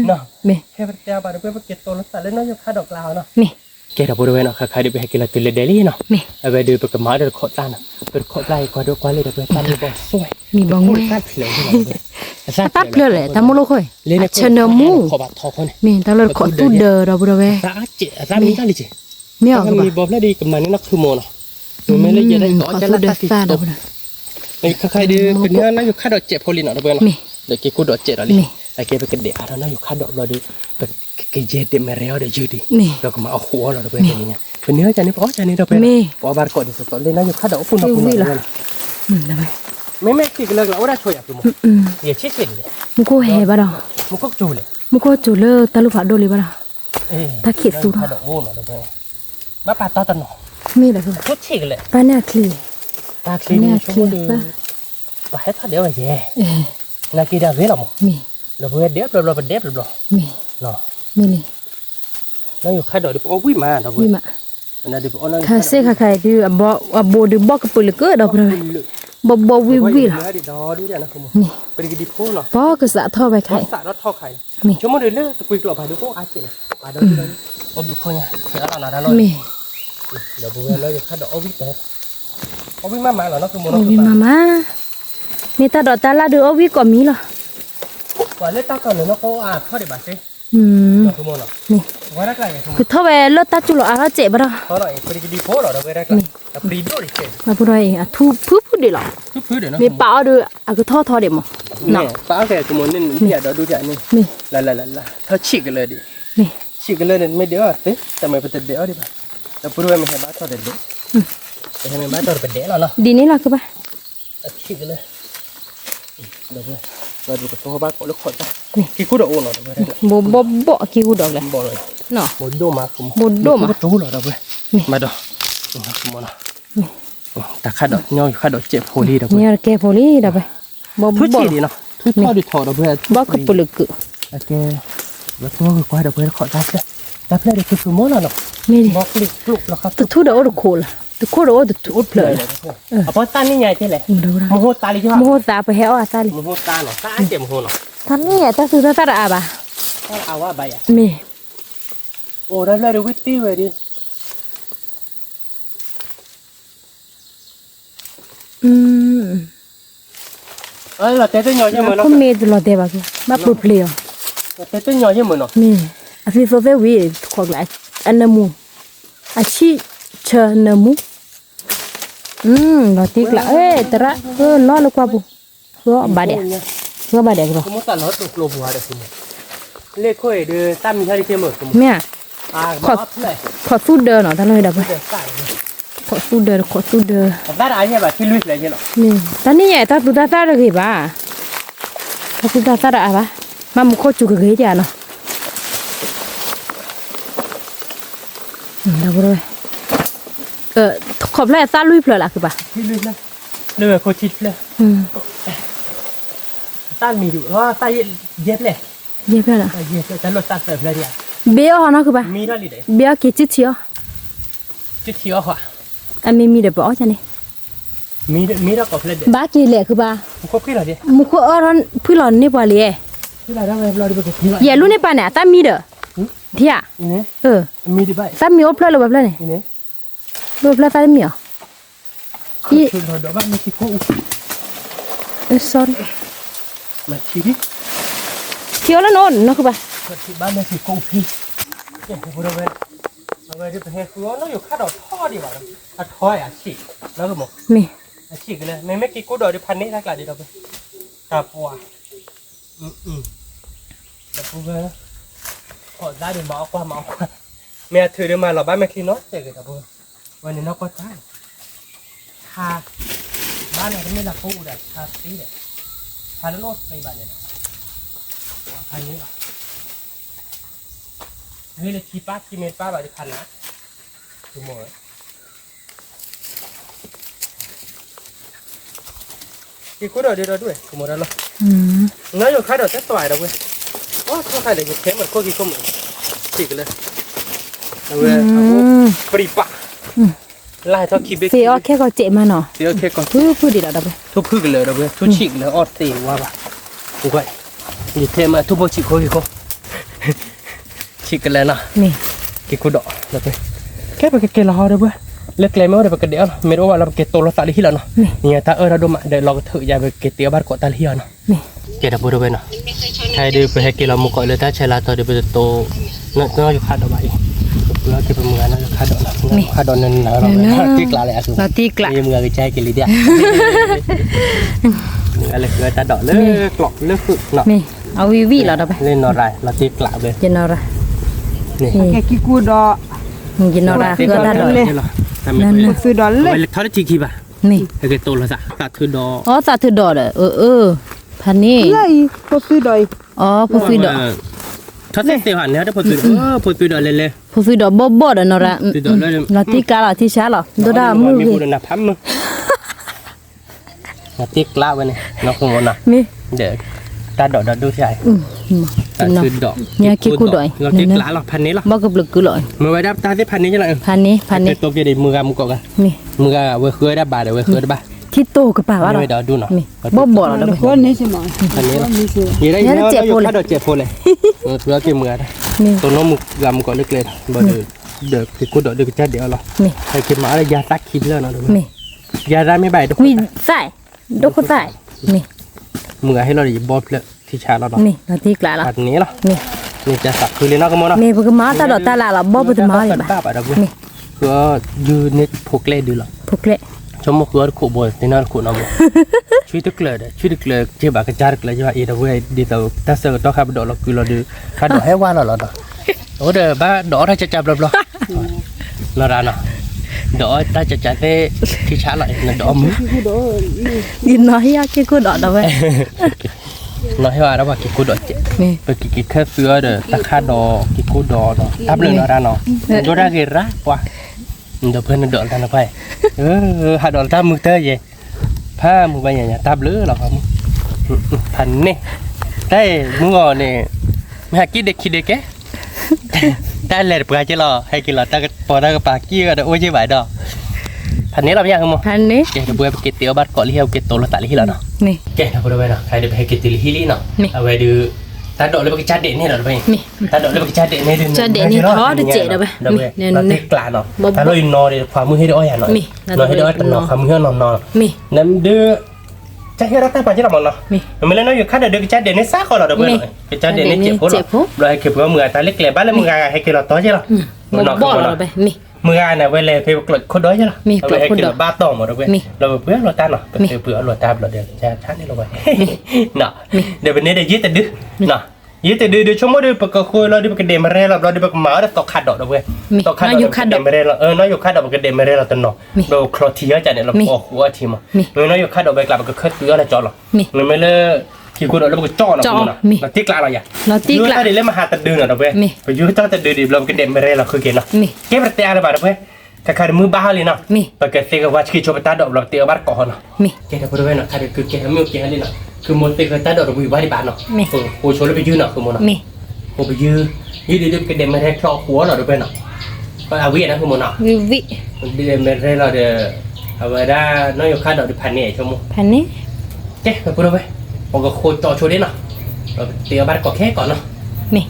เนาะ มี แค่เจ้าบ้านเพื่อเก็บตัวแล้วแต่เล่นน้อยอยู่ขัดดอกลาวเนาะ มี แกเราบริเวณเนาะใครได้ไปให้กินละตุลเดลี่เนาะ มี เอาไปดูไปกับหมาเดินขดตาเนาะเป็นขดไล่กว่าดูกว่าเลยเดี๋ยวไปตามมีบ่อสวย มีบาง มู มือ ตัดเผลอที่ไหน ตัดเพลเลยตามุลุค่อย เล่น ชนมู ขอบัตรทอคน มีตาเลยขอตู้เดอเราบริเวณ ตาเจ๊ตามีกันเลยเจ๊ มีออก ถ้า ปะ มีบอลแล้วดีกับมันนี่นักคือโมเนาะมันไม่ได้จะได้ต่อ ขอ จะ ตู้ ละ เดอ ตัดติด ตา ต เรา ก บริ ไอ้ใครดีเป็นเนื้อน่าอยู่ค่าดอกเจ็บโพลินเนาะเบอร์เนาะ มี เดี๋ยวกูดอกเจ็บอะไรไอ้แกไปกันเดี๋ยวเราน่าอยู่ค่าดอกเราดูแบบแกเย็ดเด็ดมาแล้วเดี๋ยวยืดดิ มี เราก็มาเอาหัวเราเบอร์อย่างเงี้ยเป็นเนื้อจานนี้เพราะจานนี้เราเป็นพอบาร์กอดดิสตอเลยน่าอยู่ค่าดอกปุ่นเราปุ่นเรา ทำไม ไม่ติดเลยเราได้ช่วยอ่ะคุณอย่าเชื่อเลย มุกเฮบะดอ มันก็จูเลย มุกจูเลตาลุผาโดลีบะดอ ถ้าขีดสูง ค่าดอกโอ้เนาะเราเป็นมาปาตอตันเนาะ มีอะไรคือ ทุกชิกเลย ป้าเนี่ยคลี ตาคลีนชั่วโมงเดียวไปให้ท่าเดียวไปเย่นากีดาเวลามั้ง มี เราเวเดียบเราเป็นเดียบเรา มี เนาะ มีนี่ เราอยู่ค่าดอกดิโอ้วิมาเรา มีมา นั่นดิโอ้นั่น ค่ะเสกค่ะดิบ่ดูบอกกับปุลกดอกเลยบ่วิวิล่ะ ดิดอดูเดี๋ยวนะคุณ นี่ เป็นกี่ดิโพเนาะ ปอกสะท่อไปไข่ สะรถท่อไข่ มี ชั่วโมงเดียวเลยตะกุยกลับไปดูโอ้อาเจนไปดูดิโอ้ดูคนเนี่ยเดี๋ยวเราหน้าเรา มี เดี๋ยวเวเราอยู่ค่าดอกโอ้วิแต่โอ้วิมาเหรอเนาะคือโม โอ้ เนาะ วิมามีตาดอกตาลาดูโอวิก็มีล่ะ ว่าเล่ตาก่อนเนาะเขาท่อดิบัตรสิคือโมเนาะ นี่ ว่าได้ไงคือ คือท่อไปเลตาจุลอาเจ็บบ่ดอ เขาหน่อยเป็นกี่ดิโพเหรอเราไปได้กันแต่ปรีโดดิเจ มาบ่ได้อ่ะทุพุดิล่ะ พื้นเดี๋ยวนะ มีป้าดูอ่ะคือท่อเด็ม เนาะป้าแกคือโมนี่นี่อย่าดูจ่ายนี่ มี ละเธอฉีกกันเลยดิ มี ฉีกกันเลยไม่เดี๋ยวเอ๊ะแต่ไม่เป็นเดี๋ยวดิบ้าแต่พูดว่าไม่ให้บ้าต่อเดี๋ยวแต่ให้บ้าต่อเป็นเดี๋ยวแล้วเนาะ ดีนี่ล่ะคือป่ะ ฉีกกันเลยเดี๋ยวเราดูกับตัวบ้าขอแล้วขอจ้ะกี่คู่ดอกโอ้เนาะเดี๋ยว บ่กี่กูดอกเลย บ่เลย เนาะ บ่โดมาคุม บ่โดมา ตู้เหรอเดี๋ยวมาดอกคุมเนาะแต่ข้าดอกย่ออยู่ข้าดอกเจ็บโพลีเดี๋ยว เนี่ยแกพอลีดอกไปบ่ ทุกทีดีเนาะทุกข้อดีถอดเดี๋ยว บ่กับปุลก โอเคแล้วตัวก็กว่าเดี๋ยวขอจ้ะแต่เพื่อนเด็กคือโมล่ะเนาะ มีดิ บอกลิกลุกแล้วครับ ตุดอกโคล่ะตุโคดอกตุอุดเลย เอาเพราะตานี่ใหญ่ใช่ไหม ดูนะ โมโหตาลิจ้ะ โมตาไปเฮาอ่ะตาลิ โมโหตาเนาะตาเจ็บโมโหเนาะ ท่านนี่ตาสุดตาระบะ ถ้าเอาว่าใบอ่ะ มี โอ้ได้เลยวิตตี้เว้ยดิเราเต้นย่อยยังเหมือน ก็ เนาะ มีตลอดเดบักมาปุเปลียว เต้นย่อยยังเหมือนเนาะ มีอาฟิโซเซวีขอกหลายอันนมูอาชิเชนมูลอติกละตระล้อลูกว่าบุก็บาดเดก็บาดเดก็ สมมติตาเราตุกโลบัวเด้อสมมติเลขค่อยเด้อตามมีใครที่เหมือนสมมติ เมีย ขอเลย ขอสู้เดินหน่อยท่านเลยดับไป เด้อตา ขอสู้เดินขอสู้เดิน ตาอะไรแบบที่ลุยอะไรเนาะ นี่ตอนนี้ตาตุตาตาเลยบ้าตาตุตาตาอะไรบ้ามามุขจุกเกยจ้ะเนาะดับเลยขอบแรกตาลุยเพลละคือป่ะ ที่ลุยนะเนื้อโคชิดเลยตามีอยู่ว่าตาเย็บเลย เย็บเพลละ เย็บแต่รถตาเสิร์ฟเลยดิ เบี้ยหอนะคือป่ะ มีเท่าไหร่เด้ เบี้ยกี่จิตเชียว จุดเที่ยวค่ะ อันมีเด็บอ๋อจ้ะนี่ มีแล้วก็เพลเด้ บ้ากี่เหล่คือป่ะ มุกพี่เหรอดิ มุขร้อนพี่หลอนนี่ป่ะเลย พี่อะไรได้ไหมเราดิไปพี่อะไร อย่ารู้นี่ป่ะเนี่ยตามีเด้อเที่ย นี่ มีดิไป ตามีโอเพลเลยแบบนี้ นี่ โอเพลตามีอ๋อ คือเราเดี๋ยวบ้านมีที่โค้ง sorry มาทีดิ เที่ยวแล้วโน่นนะคือป่ะ ที่บ้านมีที่โค้งพี่เจ้าพูดเอาไว้ เอาไว้ที่ประเทศคือว่าเราอยู่ค่าดอกท่อดีกว่าอ่ะท่ออ่ะฉีกแล้วก็หมด มี ฉีกเลยไม่กี่กูดอกดิพันนี้ทักหลายดีเราไปตาปัวแล้วกูก็ขอได้เดี๋ยวมาเอาความเมียถือเดี๋ยวมาเราบ้านแม่คลีนอสเจ๊กันตาปัววันนี้เราก็ได้ทาบ้านเราไม่ละปูเด็ดทาตีเด็ดทาแล้วโลดในบ้านเนี่ยพันนี้เฮ้ยเลยขี้ป้าขี้เม็ดป้าแบบจะพันนะดูหมดกี่กูดอกเดียวด้วยกูหมดแล้วน้อยอยู่ค่าดอกแค่ตัวเดียวเว้ยโอ้ตัวใครเลยเข้มเหมือนโคกี้กุ้มฉีกเลยเอาเว้ยปรีปะไล่ทอดขี้เบก เสียแค่ก็เจ็บมาเนาะ เสียแค่ก่อน พูดดีแล้วดับไป ทุบพึ่งเลยเว้ยทุบฉีกเลยออดตีว่าป่ะกูก็ยิ่งเทมาทุบโบฉีกโคกี้กุ้มฉีกกันเลยนะ นี่ กี่กูดอกเดี๋ยวไปแค่ไปเกล้อเดี๋ยวเว้ยเล็กเลยไม่ว่าเดี๋ยวไปกระเดียวไม่รู้ว่าเราเกตโตเราตาลิฮิแล้วเนาะเนี่ยถ้าเราดูมาเดี๋ยวเราถือยาไปเกตเตียบ้านเกาะตาลิฮิเนาะ นี่ เกตบุรุษเนาะใครดูไปให้กินเรามุกเลยถ้าใช้ลาตัวเดี๋ยวไปโตนั่นก็อยู่คาดเอาไว้เราเก็บมือนะอยู่คาดเอานะคาดเอานั่นนะเราตีกลาเลยอ่ะสุด เราตีกละ มือก็ใช้กินลิเดียนี่อะไรคือตาดอกเลิกกรอกเลิกฝึกเนาะ นี่เอาวิแล้วดับไป เล่นนอไรเราตีกลาเลย เจนอระ นี่ แค่กี่กูดอ เจนอระคือตาดอก นั่น ซื้อดอลเลย ไปทอดจีกีป่ะ นี่ ให้เกตโตเราสักตัดคือดอ อ๋อตาถือดอกพันนี้ เลยพอซื้อดอย อ๋อผู้ซื้อดอก ถ้าเสียหันเนี่ยถ้าพอซื้อพอซื้อดอเลย ผู้ซื้อดอกบ่ดนอระเราตีกละที่ช้าหรอดูดามือ มีบุญนับพัมมึงนับติ๊กล้าไว้เนี่ยน้องคงวันน่ะ มี เดี๋ยวตาดอกดูใช่ตาคือดอก เนี่ยคิดกูดอย เราติ๊กล้าหรอกพันนี้หรอ บ่กับลึกกูเลย มือไว้ดับตาที่พันนี้จะไร พันนี้ ตัวเกี่ยวกับมือมือก่อน นี่ มือก็เว้ยเคยได้บาทเดี๋ยวเว้ยเคยได้บาท ที่โตกับป่าว่าหรอ ไม่เดี๋ยวดูหน่อย นี่บ่หรอดับไป คนนี้ใช่ไหม พันนี้หรอ นี่คือ ยี่ได้ยี่ได้อยู่ค่าดอกเจ็บโพเลยเพื่อเกี่ยวมือนะ นี่ ตัวน้องมือกำก่อนเล็กๆบ่เดี๋ยวคือกูดอกเดี๋ยวจะเดี๋ยวหรอ นี่ ใครคิดมาอะไรยาตักคิดแล้วนะดู นี่ ยาได้ไม่ใบทุกค มี น ใส่ดูคนใส่นี่ มือให้เราได้บอสเลยที่ชาเราเนาะ นี่เราตีกละละ แบบนี้เนาะ นี่ นี่จะสักคือเรียนนอกกันหมดเนาะ นี่พวกมาตาดอกตาละบ่บ่ตมาเลยบ่ บ้าป่ะดับเบิ้ลคือยืนนิดพกเล่ดูหรอ พวกเละ ชมคือขู่บอยที่นั่นขู่น้ำช่วยตึกเลยช่วยตึกเลยเจ็บากระจายเลยจะว่าอีดับเบิ้ลดีตัวถ้าเสือต้องขับดอกเราคือเราดูขับดอกให้ว่าเราเนาะโอ้เด้อบ้าดอกเราจะจับเราเราร้านเนาะดอกเราจะจับที่ชาเลยนั่นดอกมือ กินน้อยยากกินกูดอกดับไป nói hoa đó mà cái cô đỏ chết bởi cái khép xưa rồi ta khá đỏ cái cô đỏ nó đắp lên nó ra nó ra ghê rác quá đợt bên nó đỡ ta nó phải hạt đỏ ta mực tơi vậy pha mực bây giờ nhà ta lứa là không thành nè đây muốn ngồi nè hạt kia đẹp cái ta lẹt bữa chứ lo hay cái là ta bỏ ra cái bà kia rồi ôi chứ vậy đó thành nè làm gì không thành nè cái bữa cái tiểu bát cỏ liêu cái tổ là tại liêu nó นี่ แกทำอะไรไปนะใครเดี๋ยวไปให้กินติลิฮิลี่เนาะเอาไว้ดูตาโดดเลยไปกินชาเด่นนี่เหรอไปตาโดดเลยไปกินชาเด่นนี่ดู ชาเด่นนี่ท้อดูเจ๋อไป เดี๋ยวไปเราติดกลาเนาะถ้าเราอินนอเดี๋ยวความมือให้ได้อ้อยหน่อยนอนให้ได้อ้อยเป็นนอนความมือให้นอนนอน มี น้ำดื้อจะให้รักตั้งปัจจุบันเนาะมันไม่เล่นน้อยอยู่ค่าเดี๋ยวกินชาเด่นนี่ซ่าคนเราเดี๋ยวไปกินชาเด่นนี่เจ็บปุ๊บเราให้เก็บเพื่อมือตาเล็กๆบ้านแล้วมือให้กินเราต่อใช่หรอ บ่บ่เราไปมี มือเนี่ยเวลาไปกดคนด้อยใช่หรอเราให้กินบ้าต่อหมดเลยเราเปลือกเราตาเนาะเปลือกเราตาเราเดี๋ยวจะชัดนี่เราไปเนาะเดี๋ยววันนี้เดี๋ยวยืดแต่ดื้อเนาะยืดแต่ดื้อชั่วโมงเดียวปกคุยเราเดี๋ยวปกเดมมาเร่เราเดี๋ยวปกหมาเดี๋ยวตกขัดดอกด้วยตกขัดดอกเดมมาเร่เราน้อยอยู่ขัดดอกปกเดมมาเร่เราตัวเนาะเราคลอทีจ้ะเนี่ยเราออกหัวทีมั้งน้อยอยู่ขัดดอกไปกลับปกเคลื่อนเปลือกอะไรจอหรอมันไม่เล่ที่คุณเราปกจ่อเนาะเราตีกลางเราอย่างยืดแต่เดี๋ยวมาหาตัดดื้อเนาะด้วยไปยืดตั้งแต่ดื้อเดี๋ยวเราปกเดมมาเร่เราคือเก่งเนาะเก็บแต่อะไรบ้างด้วยถ้าใครมือบ้าเลยนะปกติก็ว่าชิคกี้พายตาดอกเราเตี้ยบ้านก่อนนะแกถ้าพูดไว้นะใครคือแกทำไม่โอเคเลยนะคือมันเตี้ยตาดอกเราอยู่บ้านที่บ้านเนาะโอ้โชว์แล้วไปยืนเนาะคือมันนะโอ้ไปยืนเดี๋ยวกระเด็นมาแทงคลอหัวเราด้วยนะก็เอาวิ่งนะคือมันนะ วิ เดี๋ยวมาเรื่อยเราเดี๋ยวเอาไว้ได้น้อยอยู่ค่าดอกดิพันเนี่ยชั่วโมง พันนี้ แกถ้าพูดไว้ผมก็โคตรต่อโชว์ได้นะเราเตี้ยบ้านก่อแค่ก่อนเนาะ มี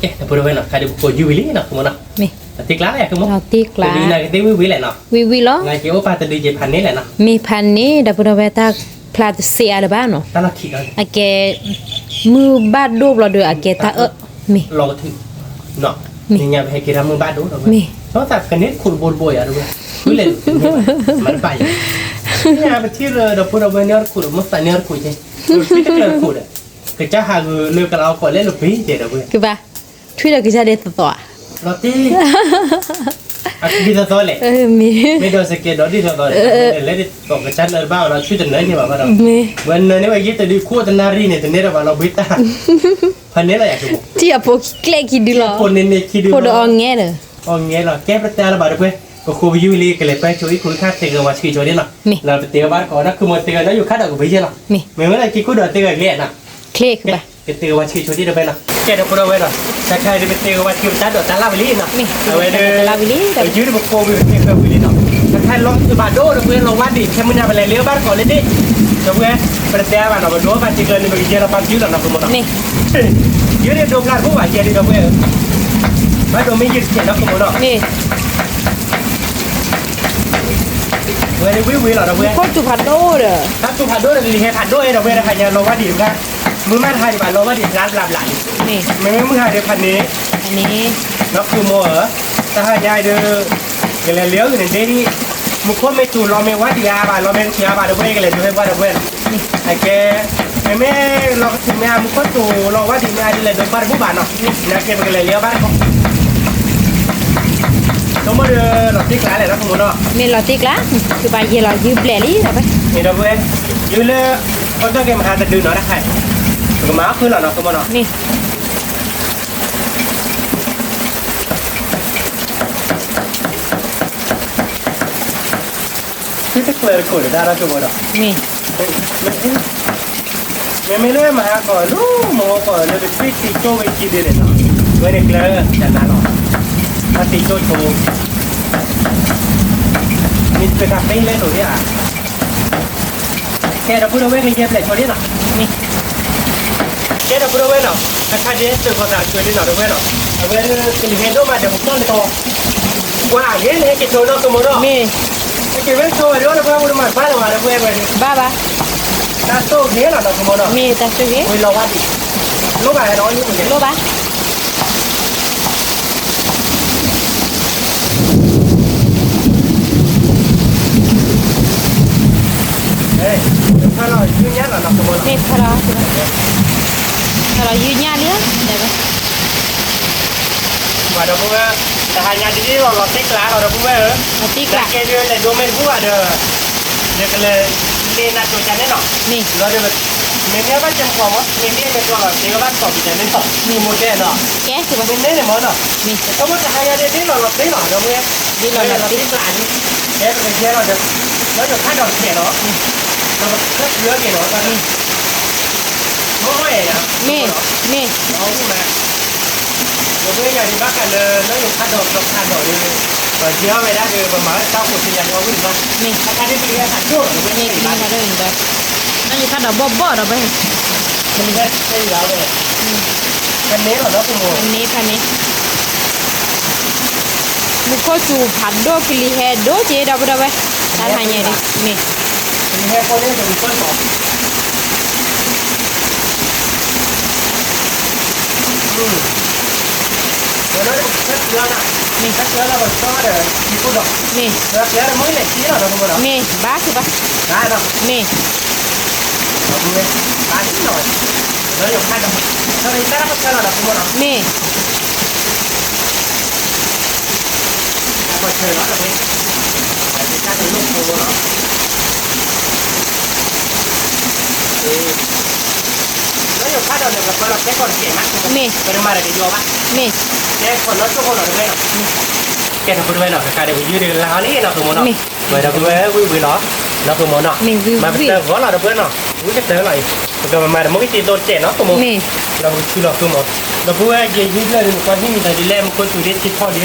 แกถ้าพูดไว้นะใครเดี๋ยวโคตรยืนวิ่งเนาะคือมันนะ มี ตีกล้าเลยคือมัน เราตีกลา ดีนะก็ตีวิ่งแหละเนาะ วิเหรอ ไงเกี่ยวกับปลาตะดีเจ็บพันนี่แหละนะ มีพันนี้ดับเราไปตาพลาดเสียหรือบ้านเนาะ ตาลักขี้กัน อาแกมือบ้านรูปเราด้วยอาแกตามี ลองถึงเนาะ นี่อย่าไปกินมึงบ้านดูหรอก มี เพราะแต่กันนี้ขุดบนบ่อยอ่ะดูดูเลยมันไปนี่ไปที่เรือเราพูดเราไปเนื้อขุดมันใส่เนื้อขุดใช่พี่จะเลือกขุดอ่ะก็จะหาเรือกับเราก่อนเล่นลูกพี่เดี๋ยวเรา คือป่ะช่วยเราก็จะได้ต่อ เราตีอ่ะดีต่อเลย มี ไม่โดนสเก็ตเราดีต่อเลยเล่นตกกระชั้นเลยบ้าเราช่วยจนไหนเนี่ยแบบเรา มี วันนี้ว่ายี่แต่ดีคู่แต่นารีเนี่ยแต่เนี่ยเราบิดตาพันนี้เราอยากดู ที่อ่ะพวกเกล็กคิดดูหรอ คนเนี่ยคิดดู พวกดองแง่เลย อ๋อเงี้ยเหรอแก้ประจานระบาดด้วยก็ครูวิวลีกันเลยไปช่วยคุณค่าเตะวัดชีช่วยได้หรอเราไปเตะบ้านก่อนนะคือมันเตะแล้วอยู่ค่าดอกไปเยอะหรอ มี เหมือนอะไรกี่คู่ดอกเตะเลี้ยนะ เคล็กคือป่ะ เตะวัดชีช่วยได้ไปหรอแกเดี๋ยวพูดเอาไว้หรอแต่ใครจะไปเตะวัดชีตาดอกตาลาวิลีนะ มี เอาไว้เด้อ ลาวิลี ยืดบุกโกวิวเตะวิลีเนาะถ้าใครลงบาดโดเพื่อนลงวัดดิแค่มึงจะไปเลี้ยวบ้านก่อนเลยดิเดี๋ยวเพื่อนประเดี๋ยวบ้านเราไปดูบ้านจีเกินไปเยอะเราปั๊มยืดหรอคุณมด มี ยืดเดี๋ยวดูงานผู้ว่าเจดีเราเพื่อนบ้านเราไม่ยืดเขียนนะคุณมด มี เว้ยวิวเหรอเราเว้ย โคตรจุพันโดเด้อ ถ้าตุผ่านด้วยหรือเฮผ่านด้วยเราเว้ยนะใครจะลงว่าดีกันมือแม่ไทยบ้านลงว่าดีร้านลำหลัง นี่ ไม่มือไทยเดี๋ยวพันนี้ อันนี้ นักคือโมเหรอถ้าหายายเด้อกันเลยเลี้ยวอยู่ในเดี๋ยวนี้มุขคนไม่จูนเราไม่ว่าดีอาบ้านเราไม่เชียร์บ้านเราเว้ยกันเลยด้วยว่าเราเว้ยไอ้แกแม่เราถึงแม่มุขคนจูเราว่าดีแม่ดีเลยโดยบ้านผู้บ้านเนาะนะแกไปกันเลยเลี้ยวบ้านเขาต้องมาเด้อเราติ๊กหลายเลยนะคุณโมเนาะ มีลอติกละคือใบเยลอยืบแหลลี่เอาไป นี่เราเว้ยยืนเลยคนต้องเกมหาแต่ดื้อหน่อยนะใครก็มาคือหล่อเนาะคุณโมเนาะ นี่ ที่จะเปิดขวดได้แล้วคุณโมเนาะ นี่ ไม่เลื่อนมาก่อนลูกโมก่อนเลยไปตีโจ้ไปกินเลยเนาะเว้ยเด็กเลยจัดการเนาะถ้าตีโจ้โชว์มีเป็นคาเฟ่เล่นหรือเนี่ยแกเราพูดเอาไว้ให้เย็บเลยโชว์ดิเนาะ นี่ แกเราพูดเอาไว้เนาะถ้าเดี๋ยวตื่นก่อนจะช่วยดิเนาะเอาไว้เนาะเอาไว้กินเฮนโดมาเดี๋ยวผมต้อนต่อว่าเงี้ยเนี่ยกินโชว์เนาะคุณโมเนาะ มี กินเว้นโชว์เดี๋ยวเราไปเอามาบ้านเรามาเราไปเอาไป บ้าบ้า ตาโต้เงี้ยเนาะคุณโมเนาะ มีตาช่วย คุยเราว่าดิลูกอะไรน้อยนี่คุณเนี่ย โลบ้า เฮ้ยถ้าเรายืนยันเราสมมติ นี่พาราพารายืนยาเลี้ยได้ปะ ว่าเราพูดว่าแต่หายาดีๆเราติ๊กล้าเราพูดว่าเออ ลอติก แต่ ละ แกเดือนเลยดูไม่พูดว่าเด้อเดี๋ยวก็เลยเรียนนัดตัวจันแน่นอน นี่ เราเดี๋ยวเมนเนี่ยบ้านจำความว่าเมนเนี่ยเป็นตัวเราเดี๋ยวบ้านตอบจันแน่นอนมีโมเดลเนาะ แกคือปะ เป็นเนี่ยมั้งเนาะ นี่ แต่ว่าจะหายาดีๆเราติ๊กหน่อยเราไม่ดีเราติ๊กล้านี่แกเป็นแค่เราจะเราจะคาดดอกเขียนเนาะเราก็เยอะเกี่ยวกับนี่ไม่เนาะ มีมี เอามาเดี๋ยวเพื่อนอยากดีบ้ากันเลยแล้วอยู่คาดดอกคาดดอกนี่ก่อนเที่ยวไม่ได้คือประมาณเก้าคนที่อยากเอาขึ้นมา นี่ ถ้าได้ไปเรียนหัดช่วยหรือไม่ นี่ ได้ นี่ บ้าน มาเดินไปนั่นอยู่ข้างดอกบ่เราไป มันได้ได้แล้วเลยกันนี้เหรอคุณโม อันนี้พันนี้มุกจูผัดโดกิลิเฮโดเจดับดับไปทานหายเนี่ยดินี่ มีแค่คนนี้จะมีคนบอกเดี๋ยวเราจะเช็ดเชื้อนะนี่เช็ดเชื้อเราแบบก็เดี๋ยวมีผู้ดอก นี่ เชื้อเราไม่ได้ชี้หรอกคุณโมเนาะ นี่บ้าคือปะ ได้เนาะ นี่ เราดูเลยตานิดหน่อยแล้วอยู่คาดดอกถ้าในแต่ละคนเราคุณโมเนาะ นี่ ก็เชิญแล้วเลยไปการเป็นลูกโตเนาะแล้วอยู่ค่าเดินเนี่ยแบบเราแค่ก่อนเก่งมาก นี่ เป็นมาได้ดีวะ นี่ แค่คนน้อยชั่วคนหน่อยด้วยเนาะแค่ทำคนด้วยเนาะการเดี๋ยวยืดเดินแล้วนี่เนาะคือโมเนาะเวลาคือวิวเนาะเราคือโมเนาะมาเป็นเตอร์หัวเราเพื่อนเนาะวิวเตอร์หน่อยก็มาแต่เมื่อกี้ตีโดนเจ็บเนาะคือโม นี่ เราคือเราคือโมเราพูดว่ายืดเลยคนที่มีแต่ดีเล่มคนสุดที่คิดพอดี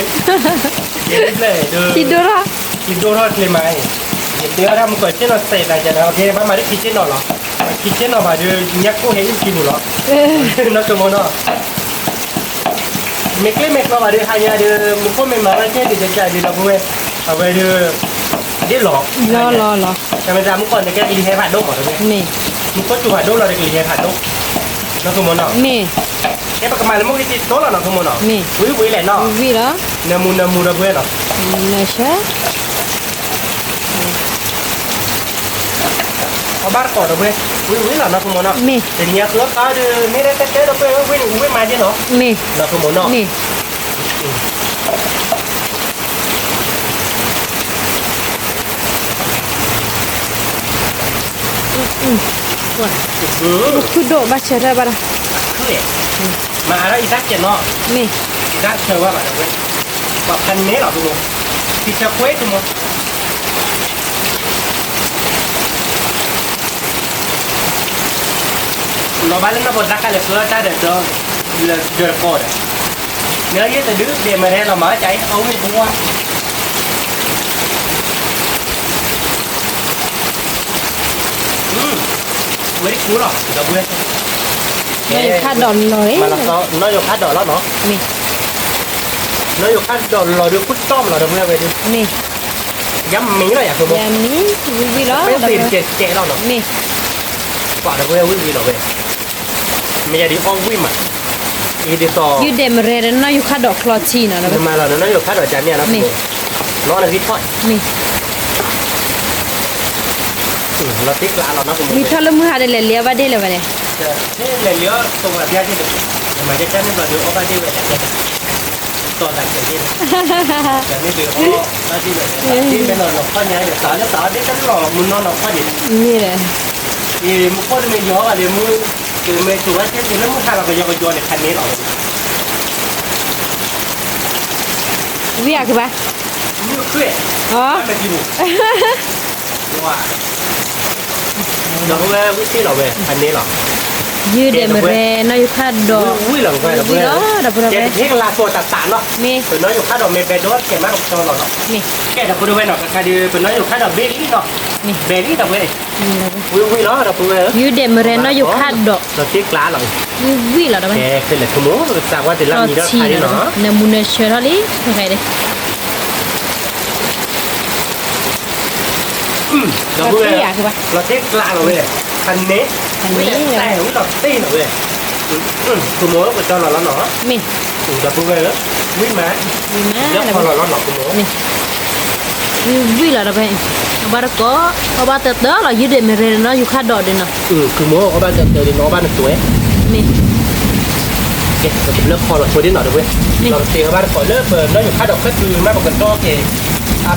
ยืดเลยดู คิดดูละ Kido ro le mai. Dia ora mo ko chen no sai la jana. Okay, ba ma ri kitchen no lo. Kitchen no ba de nyak ko he ki mu lo. No to mo no. Me kle me ko ba de hanya de mo ko me ma ra ke de ja de la bu we. A we de lo. รอ แต่มันจะมุกก่อนจะแก้กินแค่ผัดโดกก่อนเลย นี่ มุกก็จูผัดโดกเราจะกินแค่ผัดโดกแล้วคือมันเนาะ นี่ cái bác mà mua cái gì tốt là nó không mua nó Nè. quý lại nó vì đó nè mua đâu quên nó nè chứ có bát cỏ đâu quên quý là nó không mua nó nè thì nhà cửa có mấy cái tết đâu quên quý mà chứ nó nè nó không mua nó nè cứ độ bắt chờ ra bà mà nó Isaac chết nó nè Isaac chơi qua bạn quên bảo thân mấy là tụi thì chơi quế tụi nó bán nó còn ra cái cửa ta để cho được cột nếu như từ đứa để mà đây là mở cháy ống thì cũng qua với cú rồi đâu quên nó khá đòn lưới mà nó dùng khá đỏ lắm nó nè nó dùng khá đỏ lò được cút tôm là đâu quên về đi nè dám miếng này à không dạ mí vì đó biết tìm trẻ đâu nó nè quả đâu quên quý vị đâu về bây giờ đi on quý mà đi to như đêm rè nóอยู่khá đỏ clot chi nó nhưng mà là nó dùng khá đỏ chán nha nó là cái thoại nè nó tiếc lạ nó cũng vì thôi là mưa đây là lia vào đây là vậy thế là nhớ không là bia chứ được mà chắc chắn là được ở ba đi vậy to là cái gì cái này được ở ba đi vậy đi bên nó có nhà được tỏ biết cái lò muốn nó có gì như này thì một con mình nhỏ là để mua từ mình chủ yếu thì nó muốn thay là cái do để thành này rồi vì à cái ba như khỏe đó là gì đủ wow đó về cái gì rồi về thành này rồi như đêm rè nóอยู่khá đỏ vui lần quay là vì đó là bữa cái thế làตัวต่างๆเนาะ nè เป็นน้อยอยู่ค่าดอกเมเบดอสแกมาของเราเนาะ nè แกดอกปูด้วยเนาะก็คือเป็นน้อยอยู่ค่าดอกเบลลี่เนาะ nè เบลลี่ดอกเว้ยvuiเนาะดอกปูเว้ย như đêm rè nóอยู่khá đỏ ดอกที่กล้าหรอ như vì là đó แก vậy เป็นเลยขโมยจากว่าจะรับ clot มีดอก chi ใครเนาะ nè muốn nè chơi đó đi cái đấy ดอกปูเว้ย cái à cái ba ดอกที่กล้าเว้ยคันนี้แต่หูดอกตีเนาะเว้ยขโมยก็จะเราเนาะ nè ดอกปูเว้ยวิ่งมา vì แล้ว má พอ là เราเนาะขโมย nè như vì là đó vậy bà đã có ba tết đó là như đêm rè nóอยู่khá đỏ đây nè ขโมยเอาบ้านจะเจอในน้องบ้านสวย nè เก็บเลิกพอเราช่วยได้หน่อยด้วยเราเตียงบ้านก่อนเลิกเปิดแล้วอยู่ค่าดอกก็คือแม่บอกกันก็เก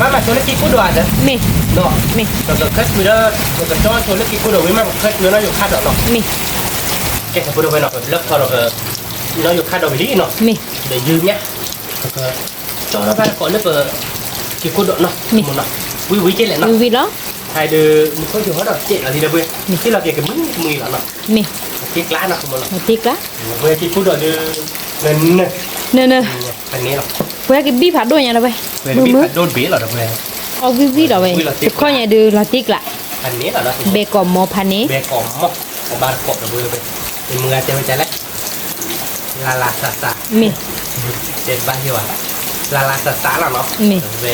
บ้านมาชวนเล็กกี่กู้ด่วนนะ nè เนาะ nè ดอกก็คือแล้วกันก็ชวนเล็กกี่กู้ด่วนแม่บอกก็คือแล้วอยู่ค่าดอกเนาะ nè เก็บกู้ด่วนเนาะเลิกพอเราเราอยู่ค่าดอกไปดีเนาะ nè เดี๋ยวยืมเนี้ยก็cho nóบ้านก่อนเลิกเปิดกี่กู้ด่วนเนาะมันเนาะวิเจเลยเนาะ vì đó ไทยเดือมันก็อยู่ว่าดอกเจ๊อะไรเด้อเว้ยที่เราเก็บกันมือแล้วเนาะ nè ที่กล้าเนาะคุณมัน một tí cá เว้ยที่กู้ด่วนเดือเงินเนี่ย nè nè อันนี้หรอ quay cái bếp hạt đôi nhà đó vậy เว้ยบีบโดนบีหรอเว้ย ô vi đó vậy cái con nhà đưa là tí lại อันนี้เหรอ bê còn một pan ní เบกอมมอกของบาร์กบระเบิดไปในมือเจ้าใจแล้วลาลาซาซา mi เจ็ดบ้านที่ว่าลาลาซาซาหรอเนาะเบ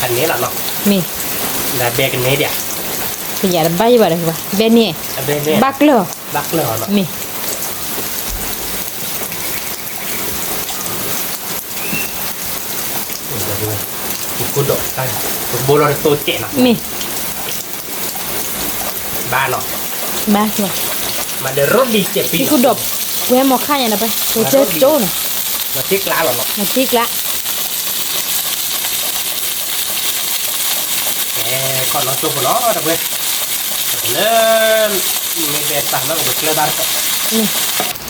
อันนี้หรอเนาะ mi แต่เบกันนี้เดียว bây giờ là bay vào đây vào bên nè เบเนี่ย bác lửa บักเลยเหรอ mi กูโดดได้โบราณตัวเจ๋งอ่ะ mi บ้านเนาะ bác rồi มาเดินรถดีเจ็บปี cái cú đột quay một khai nhà đó vậy tôi chơi chỗ này มาที่กล้าหรอเนาะ một tí lại แกก่อนน้องตัวผมเนาะระเบิดเริ่มมีเบสสั่งแล้วก็เกลือบาร์ก mi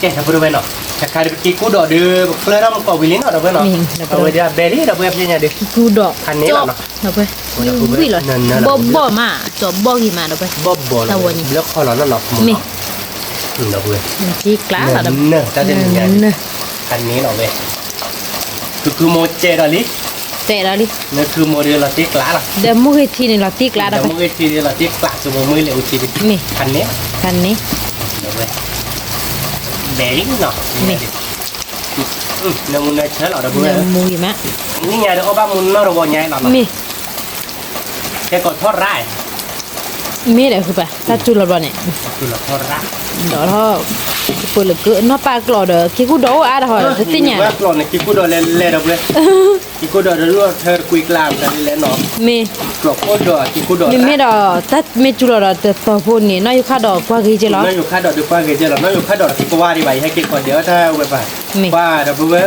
แกทำบริเวณเนาะถ้าใครไปกินกูโดดดูเกลือน้ำก็วิลินเนาะระเบิดเนาะเอาไว้เดี๋ยวเบลลี่ระเบิดยังไงดิ cái cú đột Anh ấy là nó. đó vậy vì là bò bò mà cho bò gì mà đó vậy บ๊อบบอลแล้วคอเราหนอกมือ mi เราเว้ย một tí lá là đó เนอะถ้าจะมีอย่าง nè อันนี้เราเว้ยคือโมเจดอลิ tệ ra đi นั่นคือโมเดลเราติ๊กล้าล่ะ để mua cái thì này là tí lá แต่ đó เมื่อกี้เราติ๊กล้าคือโมมือเหลวจีบ mi อันนี้ pan ní เราเว้ยเบลลิ่งเนาะเนี่ยมันเนี่ยเชื่อเราเด้อเว้ย nè mua gì mà นี่ไงเดี๋ยวเอาบ้ามุนเนาะเราบอกไงเราเนาะ mi แค่กดทอดไร่ mi để không phải ta chui là bọn này คือเราทอดไร่ đó thôi เปิดเลยก็น้าปลากรอเด้อคิกูโดอาดหอยติเนี่ย ว่ากลอนเนี่ยคิดกูโดนเล่ๆดับเลยคิดกูโดนรู้เธอคุยกลางกันแล้วเนาะ มี กลอกโคตรคิดกูโดน มีไม่ดอตัดไม่จุลอแต่ปอพูนี่น้อยอยู่ค่าดอกกว่ากี่จิเหรอ น้อยอยู่ค่าดอกดีกว่าเกจิหรอน้อยอยู่ค่าดอกที่กูว่าดีไปให้เก็บก่อนเดี๋ยวถ้าเว้ยไปว่าดับเบิ้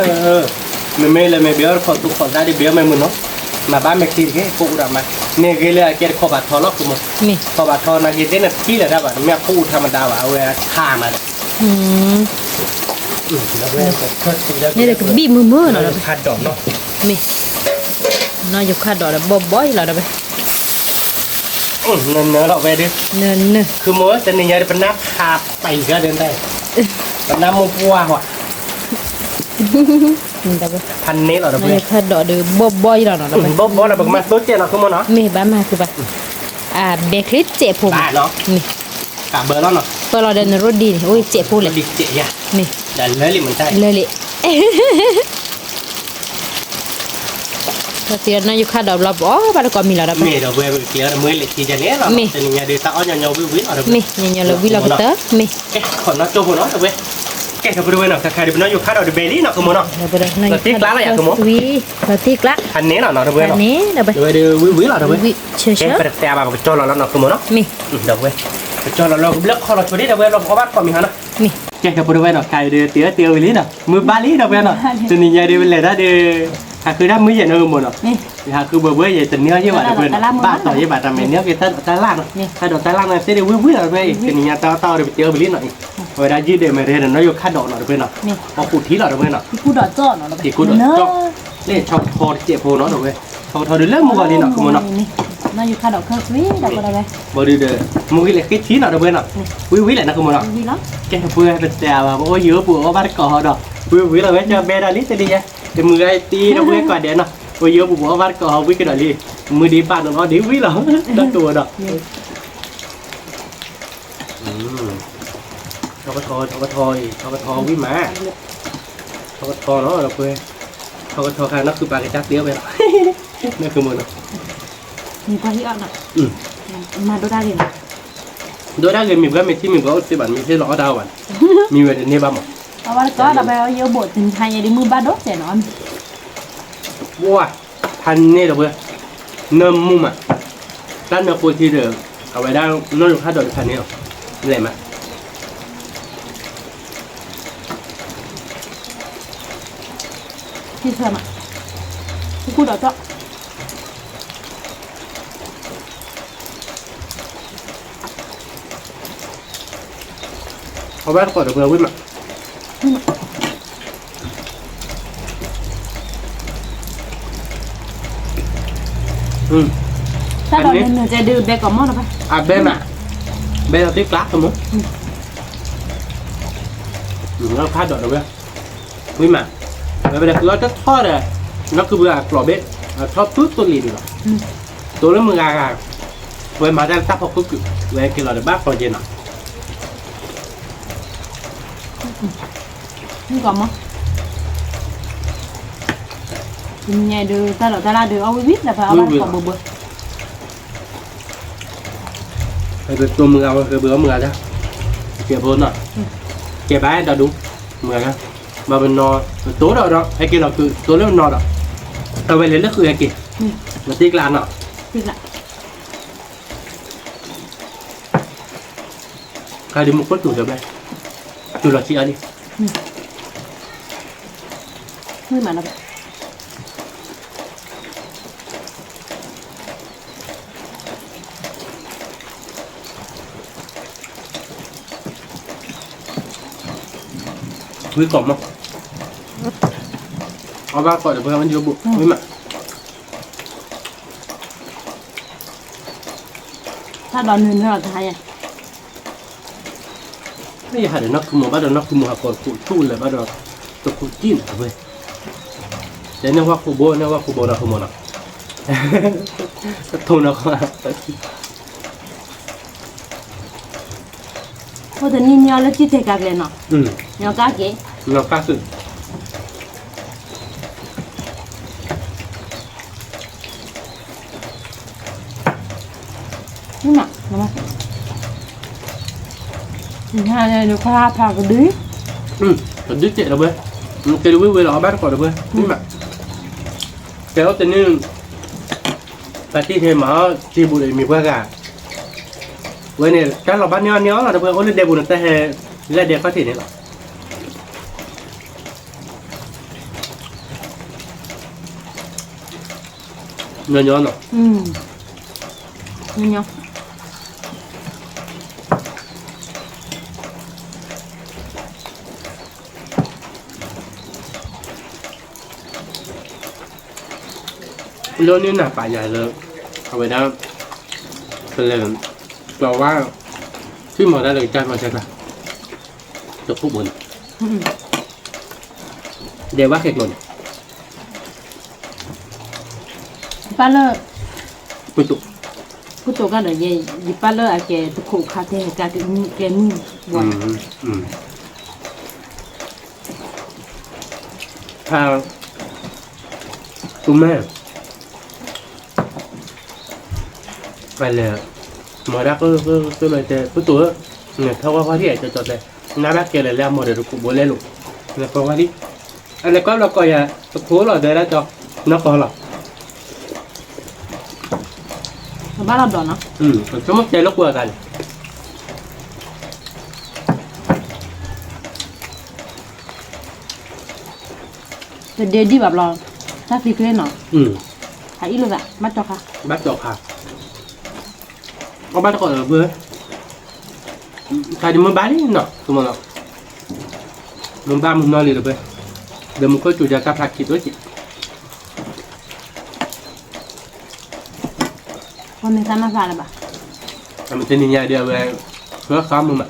ลไม่เลยไม่เบี้ยขอตุกขอได้เบี้ยไม่มึงเนาะมาบ้านไม่คิดแค่กูดับมาเนี่ยเกลือเกลือขอบัตรทอล็อกกูมั้ง มี ขอบัตรทอนาเกเดนที่เลยได้บัตรแม่พูดธรรมดาว่าเอาไว้ฆ่ามัน อืม แล้วเว้ยก็ นี่เด็กบีมือเนาะ ค่าดอกเนาะ มีน้อยอยู่ค่าดอกบ่อยๆแล้วเด้อ เนื้อเราไปดิ เนิน คือโม้จะเนี่ยจะเป็นน้ำขาไปก็เดินได้เป็นน้ำมูปัวว่ะ นี่เด้อ พันนี้เหรอ น้อ เพื่ ย อน ค่าดอกเด้อบ่อยๆแล้วเนาะ บ๊อบเราบอกมาตัวเจนเราคือมันเนาะ มีบ้านมาคือบ้านเบคลิเจ็บผม บ้าเนาะ นี่ กะเบอร์แล้วเนาะ เปิดเราเดินรถดีนี่โอ้ยเจ็บพูดเลย ดิเจีย นี่ แต่เลยลิมันใช่ เลยถ้าเสียน้อยอยู่ค่าดอกเราอ๋อบ้านก็มีแล้วนะ มีเราเว้ยเกี่ยวมือเล็กทีจะเนี้ยเราจะเนี่ยเดี๋ยวตาอ้อนยาววิ่งเรา มีเนี่ยเราวิลาก็เตอมี แกขอน้าโจโบเนาะเว้ยแกจะไปดูเนาะใครๆดูเนาะอยู่ค่าดอกเบลลี่เนาะคือมันเนาะ เราไปได้เราติ๊กละ พันนี้เนาะเว้ย อัน เนาะ นี้เราไป เดี๋ยวดูวิ่งเราเว้ย เชื่อ แกไปแต่บาไปจอเราแล้วเนาะคือมันเนาะ มี เดี๋ยวเว้ยไปจอเราเลือกข้อเราช่วยได้เดี๋ยวเว้ยเราเพราะว่าก่อนมีฮะเนาะ มี แกจะไปดูเว้ยเนาะใครเดี๋ยวเตี๋ยววิลลี่เนาะมือบาลี่เนาะเว้ยเนาะจะนี่ยายเดี๋ยวเลยได้เดี๋ยวถ้าคือได้มือใหญ่เนอะหมดเนาะ นี่ ถ้าคือเบอร์เว้ยใหญ่แต่เนื้อยี่ห้อเพื่อนบ้านต่อยี่ห้อทำเป็นเนื้อกี่ตาล่างเนาะถ้าดอกตาล่างเนี่ยเสียเดี๋ยววิ่งเราเว้ยจะนี่ยาเต้าเดี๋ยวเตี๋ยววิลลี่หน่อยเวลายืดเดี๋ยวมาเรียนเนาะอยู่ค่าดอกเนาะเพื่อนเนาะพอขุดที่เราเว้ยเนาะ ที่กูดอกจ้อเนาะ ที่ขุดดอกเล่นชอบทอเจี๊ยบโพเนาะเว้ยทอเดือดเรื่องมัวนี่เนาะคือมันเนาะ น้อยอยู่ค่าดอกเครื่องวิเราก็ได้ไป บ่ดื้อเด้อมึงวิเลยคิดชี้เนาะเว้ยเนาะวิแหละนะคือมันเนาะ ดีแล้ว แกเพื่อเป็นแต่ว่าโอ้ยเยอะปู่บ้านก่อดอกวิเราเว้ยจะเบดาลิสดีจ้ะแต่มือไอ้ตีเราเว้ยก่อนเดี๋ยวเนาะโอ้ยเยอะปู่บ้านก่อวิกันดอลิมือดีบ้านเนาะดีวิเราดันตัวดอกชกทวิมาชกทเนาะเราเพื่อชกทค่ะนั่นคือปลากระจับเตี้ยวไปนั่นคือมันเนาะ มีพอที่อ่อนอ่ะมาดูได้เลย โดยได้เงินมีก็มีที่มีก็ที่บ้านมีที่ล้อดาววันมีเวลานี้บ้างมั้ง เพราะว่าก็เราไปเอาเยอะบดถึงไทยยังได้มือบ้านดอกเสียนอน ว้าพันนี่เหรอเพื่อเนิ่มมุ่มอ่ะด้านเนื้อปูที่เดิมเอาไว้ได้นอกจากค่าดอกพันนี่หรออะไรมั้ย ที่เธอมาที่กูดอกจ้อ เอาไว้ก่อนเดี๋ยวเพื่อวิ่งมาถ้าดอกเนื้อจะดื้อแบกกับมอนะไป อ่ะเบนอ่ะเบนเราติ๊กลักกันมั้งเราค่าดอกเดี๋ยววิ่งมาแล้วไปเดี๋ยวเราจะทอดเลยนั่นคือเบื่อกรอบเบ็ดทอดปุ๊บตัวลีดีหรอตัวแล้วมืออาไว้มาได้ตับพอปุ๊บไว้กินเราเดี๋ยวบ้าตอนเย็นอ่ะ นี่ก่อนมั้งยังไงดื้อถ้าเราถ้าเราดื้อเอาวิบแล้วไปเอาบ้านของเบื่อ ไอ้ตัวมือเอาคือเบื่อมือจ้ะเก็บพ้นอ่ะเก็บไปเราดูมือนะมาเป็นนอตัวเราไอ้กินเราคือตัวเรื่องนอเราเอาไปเลยแล้วคือไอ้กินมาติ๊กลานอ่ะ ติดละ ใครดูมุกก็จุดเดี๋ยวไปจุดเราชี้อันนี้ ไม่มาแล้ว วิ่งกล่อมมั้งเอาบ้าก่อนเดี๋ยวเพื่อนมันเยอะบุวิ่งมา ถ้าดอกเนื้อเราไทยอ่ะ ไม่อยากเดี๋ยวนักคือหมูบ้านเดี๋ยวนักคือหมูหักก่อนกูชู้เลยบ้านเราตัวกูจิ้นเว้ยเดี๋ยวเนี่ยว่ากูโบเนี่ยว่ากูโบนะกูโมนะตัวนัก เพราะแต่นี่เนี่ยเราจิตใจกักเลยเนาะเนี่ยกักเก๋ นักกล้าสุด นี่น่ะนะมั้ย Nhà này nó khoa phà cái đứa. Còn đứt chạy đâu bơi cái đứa với nó bắt còn đâu bơi nhưng mà kéo tên như và tí thêm mà chi bụi để mình qua cả với này cái là bắt nhớ là đâu bơi có lên đeo bụi ta hè lên đeo phát triển này là nhớ rồi Nhớ. lớn như là phải dài lớnเอาไปได้เป็นเลยเราว่าที่หมอได้เลยใจมาใช่ปะจะพูดบนเดี๋ยวว่าเข็ดหล่น Ba lơ ไม่ตุก ku to ka da ye di pa lơ a ke tu ko kha te ka ke nu bo ถ้าคุณแม่ไปเลยหมอรักก็เลยจะพูดตัวเนี่ยถ้าว่าที่จะจดเลยน้ารักเกลือแล้วหมดเลยกูบอกเลยลูกแล้วก็ว่าที่อันนี้ก็เราก็อย่าตะโกนหรอกเดี๋ยวเราจะนักก็หรอก ba la do na สมมติใจลูกกลัวกัน te de di ba lo ta fi kle no ha i lo da ma to ka บัตรจบค่ะเอาบัตรก่อนเลยเพื่อใครจะมาบ้านนี่เนาะสมมติเนาะมึงบ้านมึงนอนเลยเพื่อเดี๋ยวมึงก็จุดยากับผักคิดด้วยจิ ko me sa ma fa la ba ทำเป็นนิยายเดียวเลยเพื่อค้ามึงอ่ะ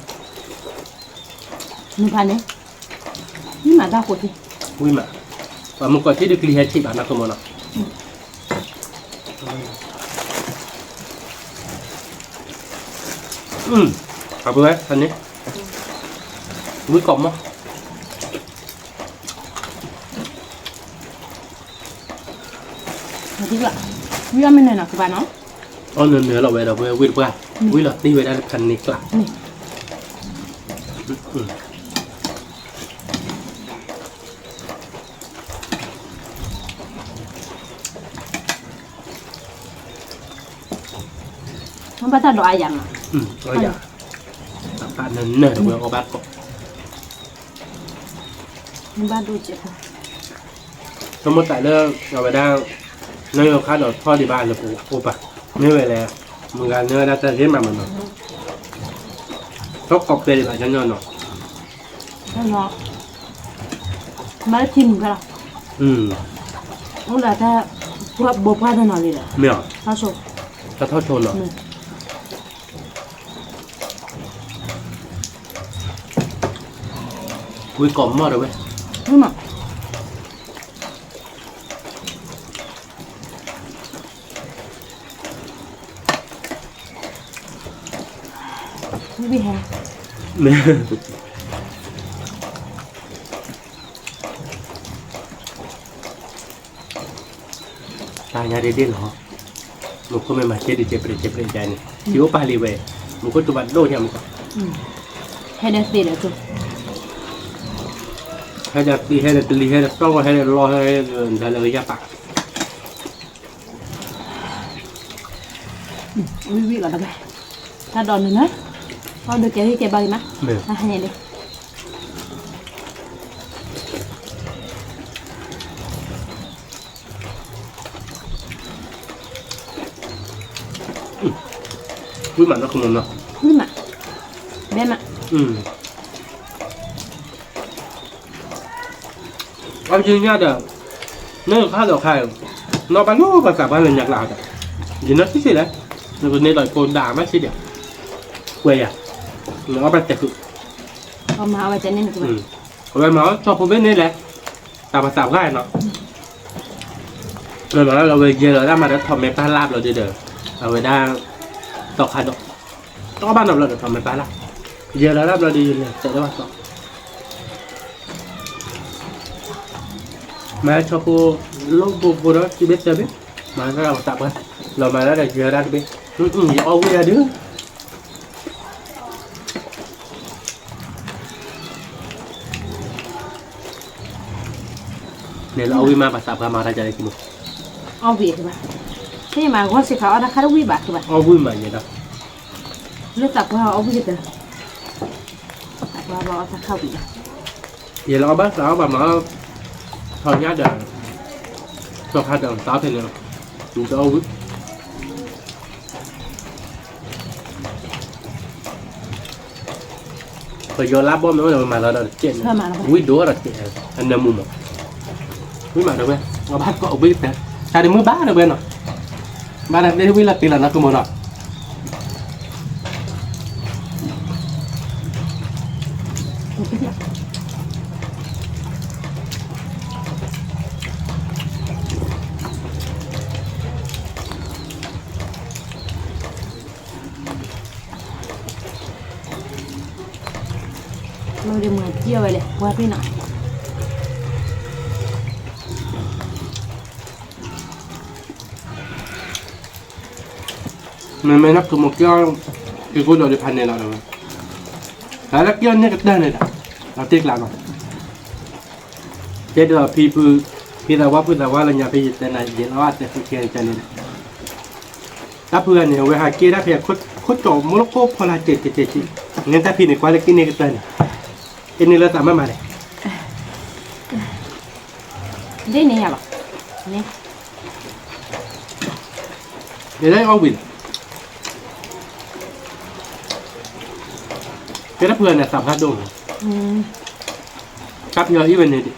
nu pa ne ni ma da ko ti วิ่งมาว่ามึงก็ที่ดูคลีเฮชิบอ่ะนะสมมติเนาะเอาไปไว้ทันนี้วิ่งกล่อมมั้ง ma ti la wi a me ne na ko ba no อ๋อเนื้อเราไว้เราไว้วิ่งไปวิ่งเราตีไว้ได้พันนี้กลับ มันba ta do ayam na ก็อย่าตัดเนื้อเราไว้เอาบัตรก่อน มันba do je ko สมมติแต่เรื่องเอาไปได้เนื้อข้าวเราทอดที่บ้านเลยปูปะไม่ไหวแล้วมึงการเนื้อได้แต่ที่มันเนาะทอดกรอบเลยแบบนั้นเนาะ no ma tin ga la โอ้ล่ะถ้าพวกบ่พาได้นอนเลยล่ะ ไม่เอา ถ้าโซ ถ้าทอดโชนเนาะวิ่งกรอบมากเลยเว้ย นี่มาไม่มีแฮะ ไม่ตายาเด็ดๆเหรอมึงก็ไม่มาเช็ดดิเจ็บเลยใจนี่ชิวปาลีเว้ยมึงก็จุบัดโดนยังมึงก็ ให้ได้สิเดี๋ยวจุ ให้จะตีให้จะตีให้จะต้องให้จะรอให้ได้เลยยาปาก วิวิก่อนนะไปถ้าดอนหนึ่งนะเอาเดี๋ยวแกที่แกบางนะ ไม่ ให้เลย วิ่งมันก็คือมันเนาะ นี่มาเบนมา เอาจริงเนี่ยเดี๋ยวเนื้อข้าวเราขายเราไปนู้นภาษาบ้านเราอยากลาจ้ะยินดีที่สุดเลยเราเป็นในหลายคนด่าไม่ใช่เดี๋ยวเว้ยอ่ะเราไปแต่คือ เอามาเอาไว้จะเน้นกูไป เอาไปมาชอบพูดเป็นนี่แหละตามภาษาง่ายเนาะเราบอกว่าเราไปเยอะได้มาแล้วทำเมป้าลาบเราเด้อเอาไปได้ต่อคันดอกต้องบ้านเราทำเมป้าลาบเยอะแล้วลาบเราดีเลยจะได้ว่าต่อมาชอบพูดลูกพูดแล้วชีวิตจะเป็นมาแล้วเราตับกันเรามาแล้วได้เยอะได้เป็นอย่าเอาเยอะดื้อ เนี่ยเราวิมาภาษาพม่าจะได้กิน เอาเวียคือบ่นี่มาก็สิเขาเอาราคาวิบาทคือบ่ เอาวิมาเนี่ยนะ เลือกตับว่าเอาเวียเด้อตับว่าเอาถ้าเข้าวิ เดี๋ยวเราบ้านเราแบบมาทอดยาเดินตัวข้าเดินสาวเท่านี้ดูจะเอาวิพอยอรับบ่มันมาแล้วเจ็ดวิดูอะไรเจ็ดอันนั้นมุมวิมาเด้อเว้ยเราบ้านก็เอาวิแต่ชาดิมือบ้านเด้อเว้ยเนาะบ้านได้วิละตีละนะคือมันเนาะเราจะมือเกี่ยวไปเลยว่าพี่หน่อย มันไม่นับคือหมกย่อคือกูโดนพันเนี่ยเราเลยแล้วย่อเนี่ยก็ได้เลยนะเราติ๊กหลังเนาะเจ๊เดี๋ยวพี่เราว่าเราอย่าไปแต่ไหนเย็นเราอาจจะเคียงใจเนี่ยถ้าเพื่อนเนี่ยเวลาเกี่ยได้เพียงคุดโจมมุลโคพลาเจ็ดงั้นถ้าพี่เนี่ยควายกินเนี่ยก็ได้กินนี่เราสามารถมาเลย ได้เนี่ยหรอนี่ เดี๋ยวได้เอาวินเจ้าเพื่อนเนี่ยสัมภาษณ์ดงกับยออีเวนต์เนี่ยดิ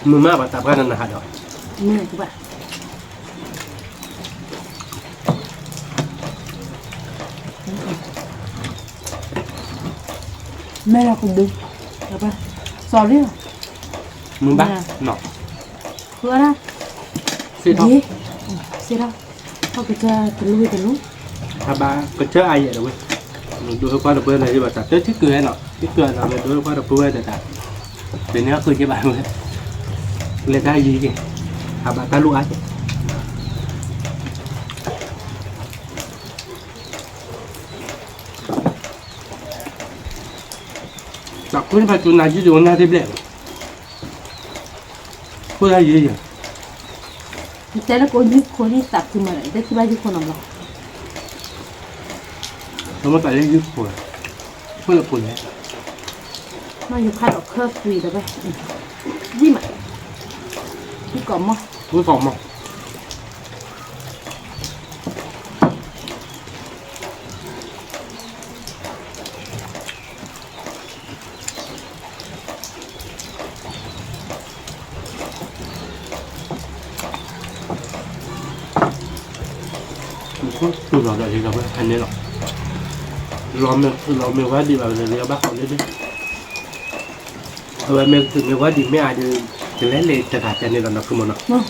มือมากกว่าสัมภาษณ์นั่นนะฮะดอก มือคือบ่ แม่เราคนดึงเดี๋ยวไปสอรี่ มือบ้าเนาะ คืออะไร สิท้อง ดีสิเราเขาก็จะตะลุยตะลุ ถ้าบ้าก็เชื่อไอ้เนี่ยเว้ยดูเขาเราเพื่อนเลยที่แบบตัดเจ้าที่เกลือเนาะที่เกลือเราเลยดูเขาเราเพื่อนแต่ตัดเดี๋ยวนี้คือที่บ้านเลยเลยได้ยี่กี่ถ้าบ้าตาลูกไอ้จากคุณไปจุนนายจุนนายที่เปลี่ยนพูดได้ยี่กี่ แต่ละคนที่ตัดขึ้นมาเลยได้ที่บ้านที่คนนำเรา เรามาตัดได้ยี่ขวดพูดละปุ่นเนี่ย มาอยู่คัดออกเครื่องคุยแล้วไปวิ่งมาที่ก่อมอ พูดสองมั้งคือเราได้ที่เราไม่ทันเนี่ยหรอกเราไม่ว่าดีแบบนี้เราบ้าเขาเลยดิเอาไว้ไม่ว่าดีไม่อาจจะเล่นเลยจะขาดใจในระดับคือมันเนาะ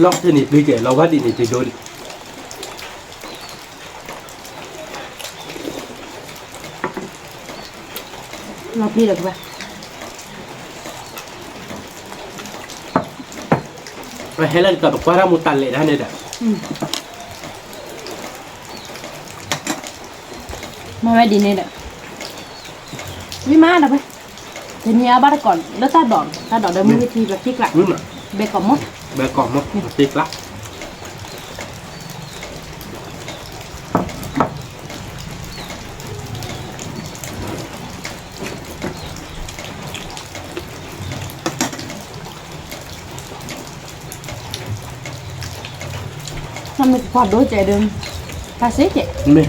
ล็อกสนิทดีเจเราว่าดีนี่จะโดน เราพี่เลยไป ให้เล่นกับว่ารามุตันเลยนะเนี่ยเด็ก มาไว้ดีเนี่ยเด้อวิ่งมาแล้วไปเดี๋ยวนี้เอาบ้านก่อนแล้วตาดอนเดี๋ยวมือวิธีแบบที่กลับ รู้ไหม เบกก่อนมด แบบกล่องมั้งติดละ ทำให้ความโดนใจเดิมภาษีเจ๊ ไม่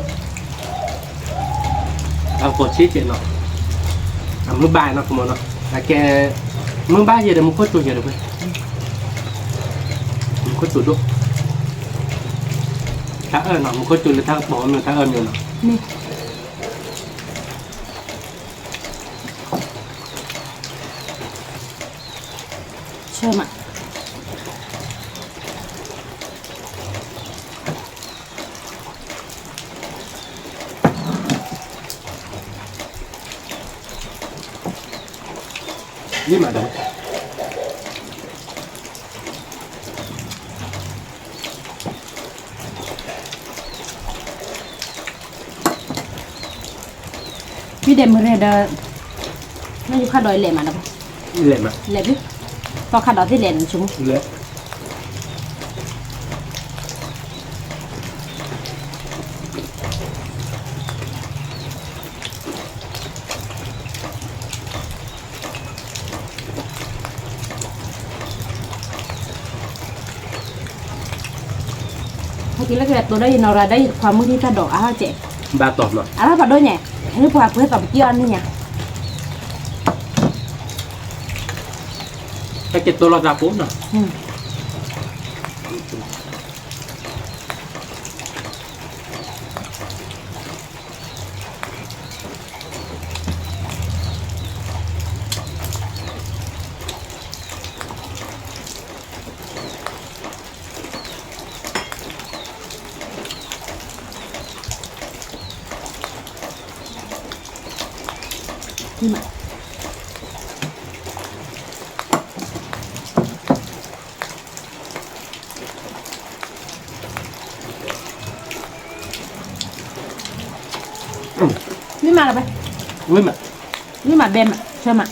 เอากดชี้เจ็ดเนาะเอามือบ่ายเนาะคุณหมอเนาะแต่แกมือบ่ายเยอะเดี๋ยวมึงโคตรตัวเยอะเลยมึงโคตรตัวดุถ้าเนาะมึงโคตรตัวเลยถ้าบอกมึงถ้าอยู่เนาะ นี่เชื่อมั้ย นี่มาเดี๋ยว พี่เดมเรเดอร์ไม่อยู่ค่าดอยเหล่มาแล้ว เละมา เหล่พี่พอค่าดอยที่เหล่นั่นชุ่ม เละเมื่อกี้แล้วก็ตัวได้นอราได้ความมือที่ค่าดอกอ้าวเจ๊ บาตอบเนาะ อ้าวปัดด้วยไงให้พอเพื่อตอบเกี่ยวนี่ไง ถ้าเก็บตัวเราจะปุ๊บเนาะ นี่มานี่มาแล้วไป อุ้ยมา นี่มาเบมอ่ะใช่ไหม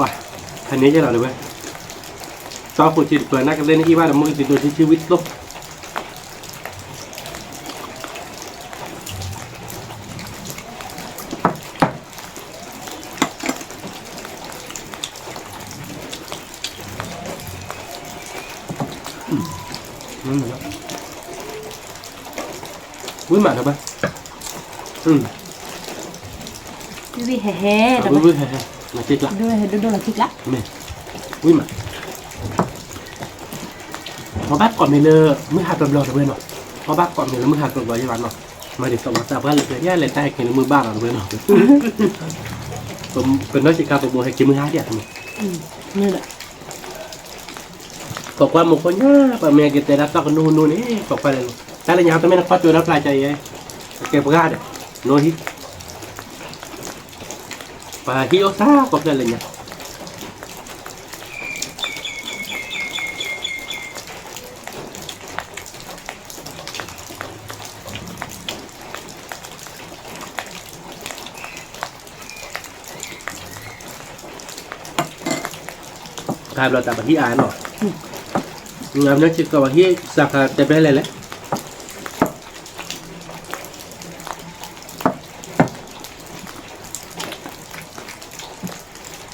ว้าคันนี้จะเราเลยเว้ยซอฟูจิตเปิดหน้ากันเล่นที่ว่าแต่มึงติดตัวที่ชีวิตลบอุ้ยมาแล้วปะวิวิเฮ่เฮ่เดี๋ยว อุ้ยมาจิตละ ด้วยดูเราคิดละ แม่อุ้ยมาพอบ้านก่อนไม่เลยมือหักกระบอกเลยเนาะพอบ้านก่อนไม่เลยมือหักกระบอกยี่วันเนาะมาเด็กสมัครแต่ว่าเลยแย่เลยแต่กินมือบ้านเราเลยเนาะผมเป็นนักศึกษาผมให้กินมือห้าเดียวทำไม นี่แหละ บอกว่าหมกคนเนี่ยปะเมียกินแต่ละตอกนู่นนี่บอกไปเลยแต่ละอย่างต้องไม่นักข้อตัวนักปลายใจไงเก็บกระดาษโน้ตฮิตปะฮิโอซ่าก็ได้เลยเนี่ยกลายเป็นแต่แบบที่อ่านหรองานนักจิตกว่าที่สักแต่เป็นอะไรแหละ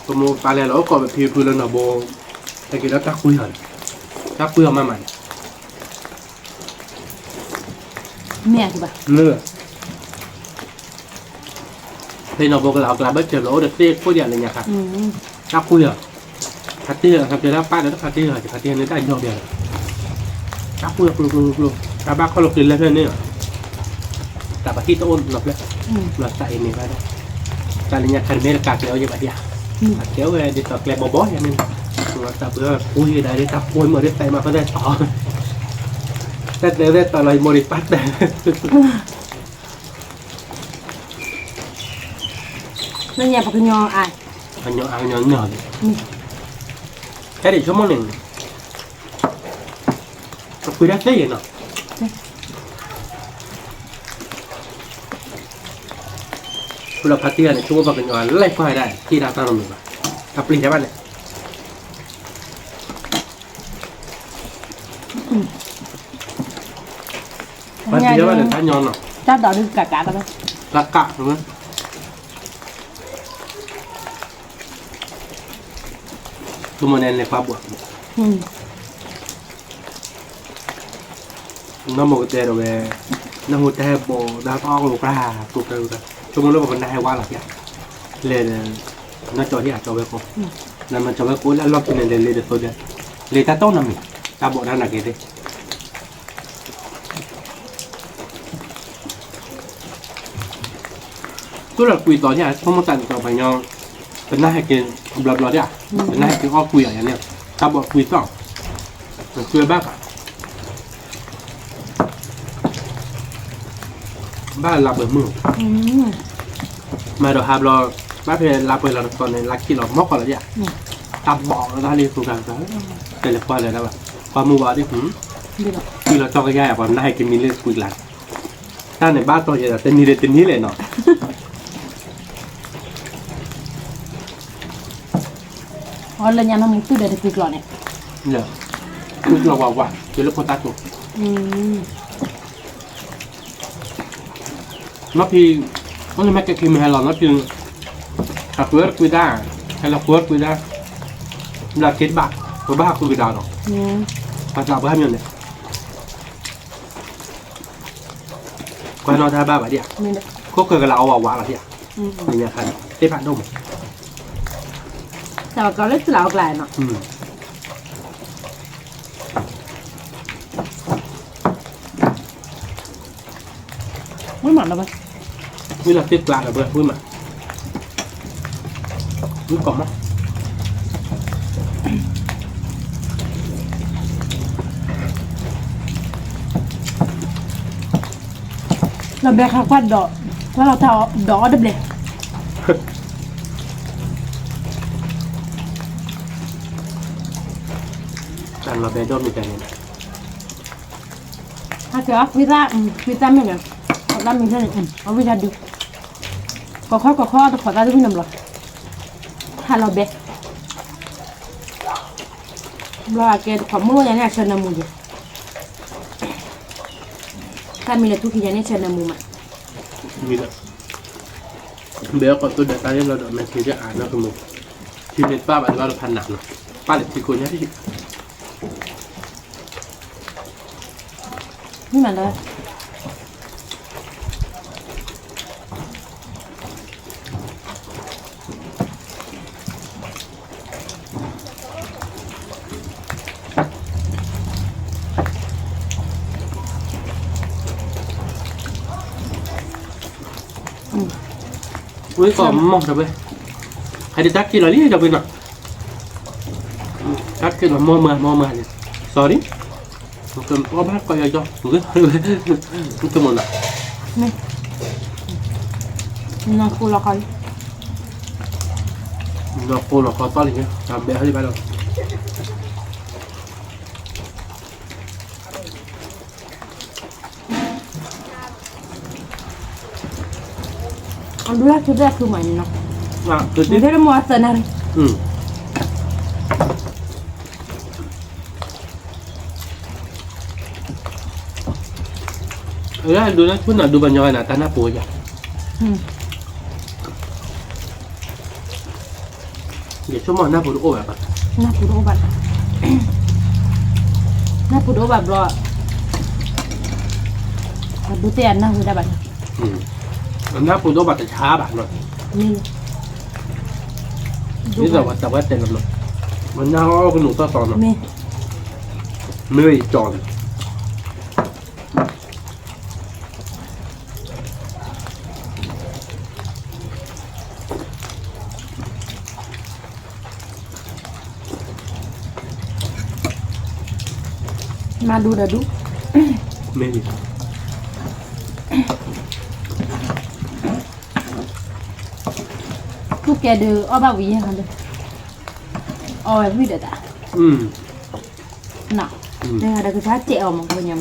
ผมปลาแล้วก็แบบพิวๆแล้วนะโบแต่กินแล้วตักคุยหันตักคุยออกมาใหม่ เมียคือปะ เนื้อเป็นเอาโบกับเรากลับไปเจอโลเด็กเด็กพวกอย่างนี้ครับตักคุยอ่ะพัดเตี้ยครับเจอแล้วป้าเดี๋ยวพัดเตี้ยจะพัดเตี้ยนี่ได้ยอดเดียวตักคุยปลุกตาบ้าเขาลงกินแล้วเนี่ยแต่ปะที่ต้นหลบแล้วหลบใส่นี่ไปได้จานนี้คันเมลกาเกลียวยังแบบเดียวเกลียวเลยดิต่อแกลบบ่อยอย่างนึงแต่เพื่อคุยได้ตักคุยเมื่อได้ใส่มาก็ได้ต่อแต่เดี๋ยวได้ต่อเลยโมดิปัสได้ นั่นไงปะคือยออ่ะ อันยอแค่เดี๋ยวชั่วโมงหนึ่งก็คุยได้แค่ยังเนาะเราพัดเตี้ยเนี่ยชั่วโมงเป็นยอไล่ไฟได้ที่ดาวตั้งลงมาถ้าปลิ้นใช่ป่ะเนี่ยมันเยอะมากเลยท่านยอนเนาะ จ้าดอกดึงกะแล้วไป รักกะถูกไหมตัวมันเองเลยความบวกน้ำมันก็เจอเราเว้ยน้ำมันเจอโบดาวต้องลูกราถูกเลยกันชั่วโมงแล้วมันได้ว่าหลักอย่างเลยน่าจอที่อาจจะเว้ยกูนั่นมันจะเว้ยกูแล้วล็อกกินเลยเลยเดี๋ยวตัวเดียวเลยตาต้องน้ำมีตาบอกนั่นนักเก็ตตัวเราคุยต่อเนี่ยเพราะมันตัดต่อไปยังเป็นหน้าให้กินบลาเนี่ยเป็นหน้าให้กินอ้อคุยอย่างเนี้ยตาบอกคุยต่อคุยบ้างบ้านหลับเบื่อมือ มาดูครับเราไม่เป็นรับเลยเราตอนนี้รักที่เรามอกก่อนแล้วเนี่ยตับบอกแล้วท่านี้สุดกันแต่ละคนเลยนะแบบความมือว่าที่ผม ดีหรอ ที่เราจ้องก็แย่กว่าน่าให้กินมีเลือดกุยหลังถ้าในบ้านตัวใหญ่แต่เต็มนี้เลยเนาะ อ๋อแล้วยังน้ำมันตื้อเด็ดปีกหล่อเนี่ย เนี่ยคือเราว่าคือเราพอตัดตัว nó thì có những cái kim hay là nó chừng hạt quế quy đa hay là quế quy đa là kết bạc với ba quy đa đó và tạo với hai miền này quay nó ra ba bài đi có cơ cái lão vào quả là gì mình nhà khai tiếp bạn đâu mà sao có lấy lão lại nó mới mặn đâu vậy mới là tiếp lại là vừa vui mà vui còn đóเราแบกข้าวควันดอกว่าเราทำดอกดับเลย ăn là bé đốt như thế này ถ้าเกิดวิซ่าไม่เนี่ยเอาด้านมีเท่านี้เอาวิซ่าดูก็ข้อต้องขอตาด้วยน้ำหรอถ้าเราแบกเราอาจจะขอมืออย่างนี้เชิญน้ำมือถ้ามีอะไรทุกทีอย่างนี้เชิญน้ำมือมา như vậy bé còn tôi đặt tay lên là đợi mẹ thì ăn nó không một thì đến ba bạn vào được phần nặng rồi ba lại thì cô nhé đi นี่มันเลย với còn mong được vậy hay đi tắt kia là lý được vậy nào tắt kia là mò mờ sorry cầm có bát coi cho cái món này นี่น้องกูรอคอย nó cô nó có to gì nhá làm bé đi bao đâu อันดูแลชุดแรกคือใหม่เนาะ à từ ไม่ tiếp ได้มัวสนารี Đấy, đứa nó chút nào đu vào nhau là ta nắp bùa vậy để số mòn nắp bùa ô vậy หน้าปูโดบัตหน้าปูโดบัตรอดูเตียนนะคือได้บัตร nắp bùa đâu bật thìช้าbạn rồi นี่ bây giờ bật tập cái tiền làm rồi mình nhau cái nụ to tròn rồi มี mươi tròn มาดูเดี๋ยวดู mươi gì ทุกแกดูอ้อบาวีค่ะเลยอ้อแบบวีเด็ดอ่ะ หนักเนี่ยเดี๋ยวก็ช้าเจ๋อมันก็ยัง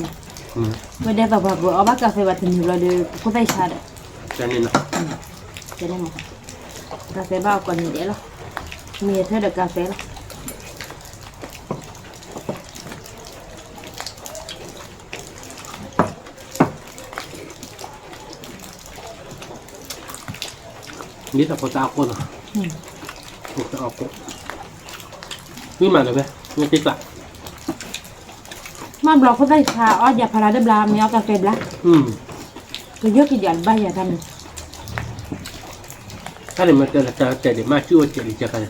ไม่ได้แบบว่าอ้อบากาแฟแบบนี้เราเดี๋ยวก็ไปชาร์จ cho nên là จะได้มั้งกาแฟบ้าก่อนนี้เดี๋ยวหรอมีเธอเด็กกาแฟหรอ biết là có tao con rồi một tao con nhưng mà được vậy nghe tích lại มาบล็อกก็ได้ชาอ้ออย่าพาราได้บลามีเอากาแฟบลาก็เยอะกี่อย่างใบอย่าทำ ถ้าเดี๋ยวมันจะเดี๋ยวมาชื่อว่าเจริญจะกัน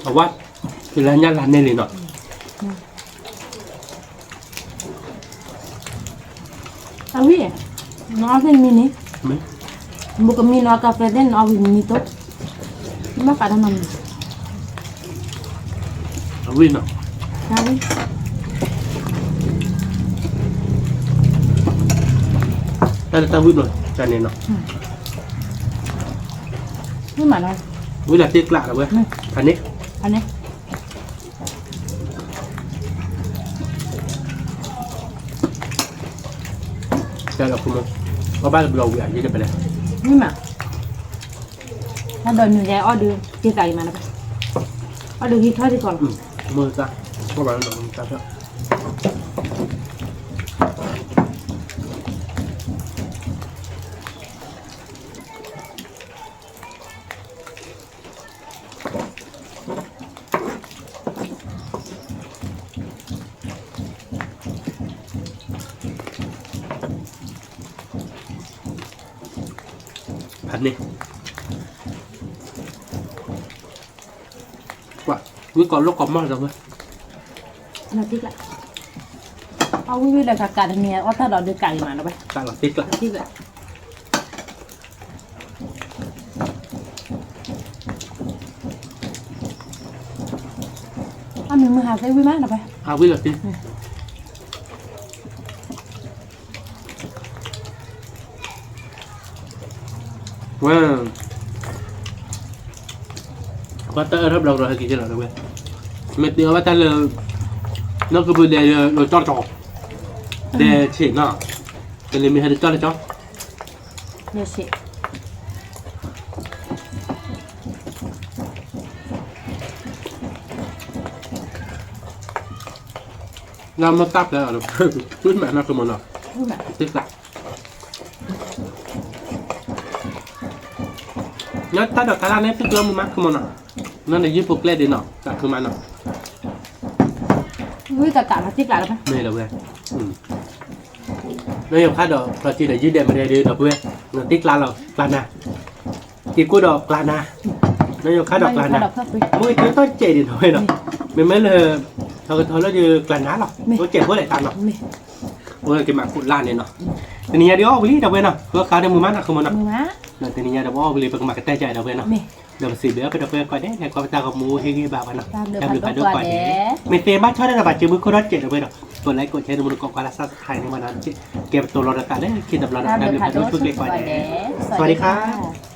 เอาว่าคือร้านย่านร้านนี่เลยเนาะ เอาวิน้องเป็นมินิ ไม่ บุกมีน้องกาแฟเด่นเอาวิมินิโต้ไม่กัดมัน เอาวิ่งเนาะ เอาวิ ถ้าจะวิ่งหน่อยจะเนี่ยเนาะ ไม่หมาเลย วิลาติกละเว้ยอันนี้ อันนี้ จะเราคุณว่าบ้านเราอย่างนี้จะไปเลย ไม่หมาถ้าโดนอยู่ใจอ้อดื้อเจี๊ยไก่มาแล้วไปอ้อดื้อที่ทอดที่ก่อน มือจ้ะพวกเราเราจ้ะเถอะผัดนี่ว่าวิก่อนลูกกรอบมากจังเลย เราติ๊กละเอาวิวเลยกับการเมียอ้อถ้าเราดื้อไก่มาแล้วไป ตาหลังติ๊กละ ติ๊กละเอาหนึ่งมือหาใส่วิมากแล้วไป เอาวิลาติกว้าวว่าแต่ถ้าเราให้กินจะหน่อยนะเว้ยเม็ดเดียวว่าแต่เลยนั่นก็เป็นเดี๋ยวเราจอดจอกเดี๋ยวเฉียงน่ะแต่เลยมีให้จอดเลยจ้ะ เดี๋ยวสิ เรามาตับแล้วเราพื้นแบบนั้นคือมันเนาะ วิมาก ติ๊กละงั้นถ้าดอกทาราเนี่ยติ๊กแล้วมันมักคือมันเนาะนั่นในญี่ปุ่นเกล็ดดีเนาะแต่คือมันเนาะ วิกับการมาติ๊กละแล้วไป ไม่เลยเว้ยนี่ยค่าดอกเราจีเดี๋ยวยืดเด่นมาได้ดีดอกเว้ยเงินติ๊กลาเรากลานาติ๊กกูดอกกลานานี่ยค่าดอกกลานา ดอกเพิ่มไป มึงจะต้องเจดีหน่อยเนาะไม่เลยเขาก็ทอแล้วยืกลานาหรอกเขาเจ็บเพื่ออะไรตังเนาะ ไม่ เว้ยกินมาขุดล้านเนี่ยเนาะทีนี้เดี๋ยวเอาไปรีดเอาไว้เนาะเพื่อเขาได้มือมันนะคือมันเนาะ มือมะ แล้วทีนี้เดี๋ยวเอาไปรีดไปมากระแตใจเอาไว้เนาะ ไม่ เดี๋ยวสิเดี๋ยวไปเอาไปก่อนได้ในความตากับมูเฮกี้แบบเนาะ ตามเดือ ตาม พัน ดู ตัว ก่อน เด้ ไม่เตะบ้านชอบได้ระบาดจืดมือคนรัดเจ็ดเอาไว้เนาะกดไลค์กดแชร์ดูมือกดการรักษาไทยในวันนั้นเก็บตัวเราได้คิดแบบเราได้ ตาม ตาม เดื ดู อพัน ดู ตัว ฝึก สุ เล็ ด กก่อน ตัวเด้ สวัสดีครับ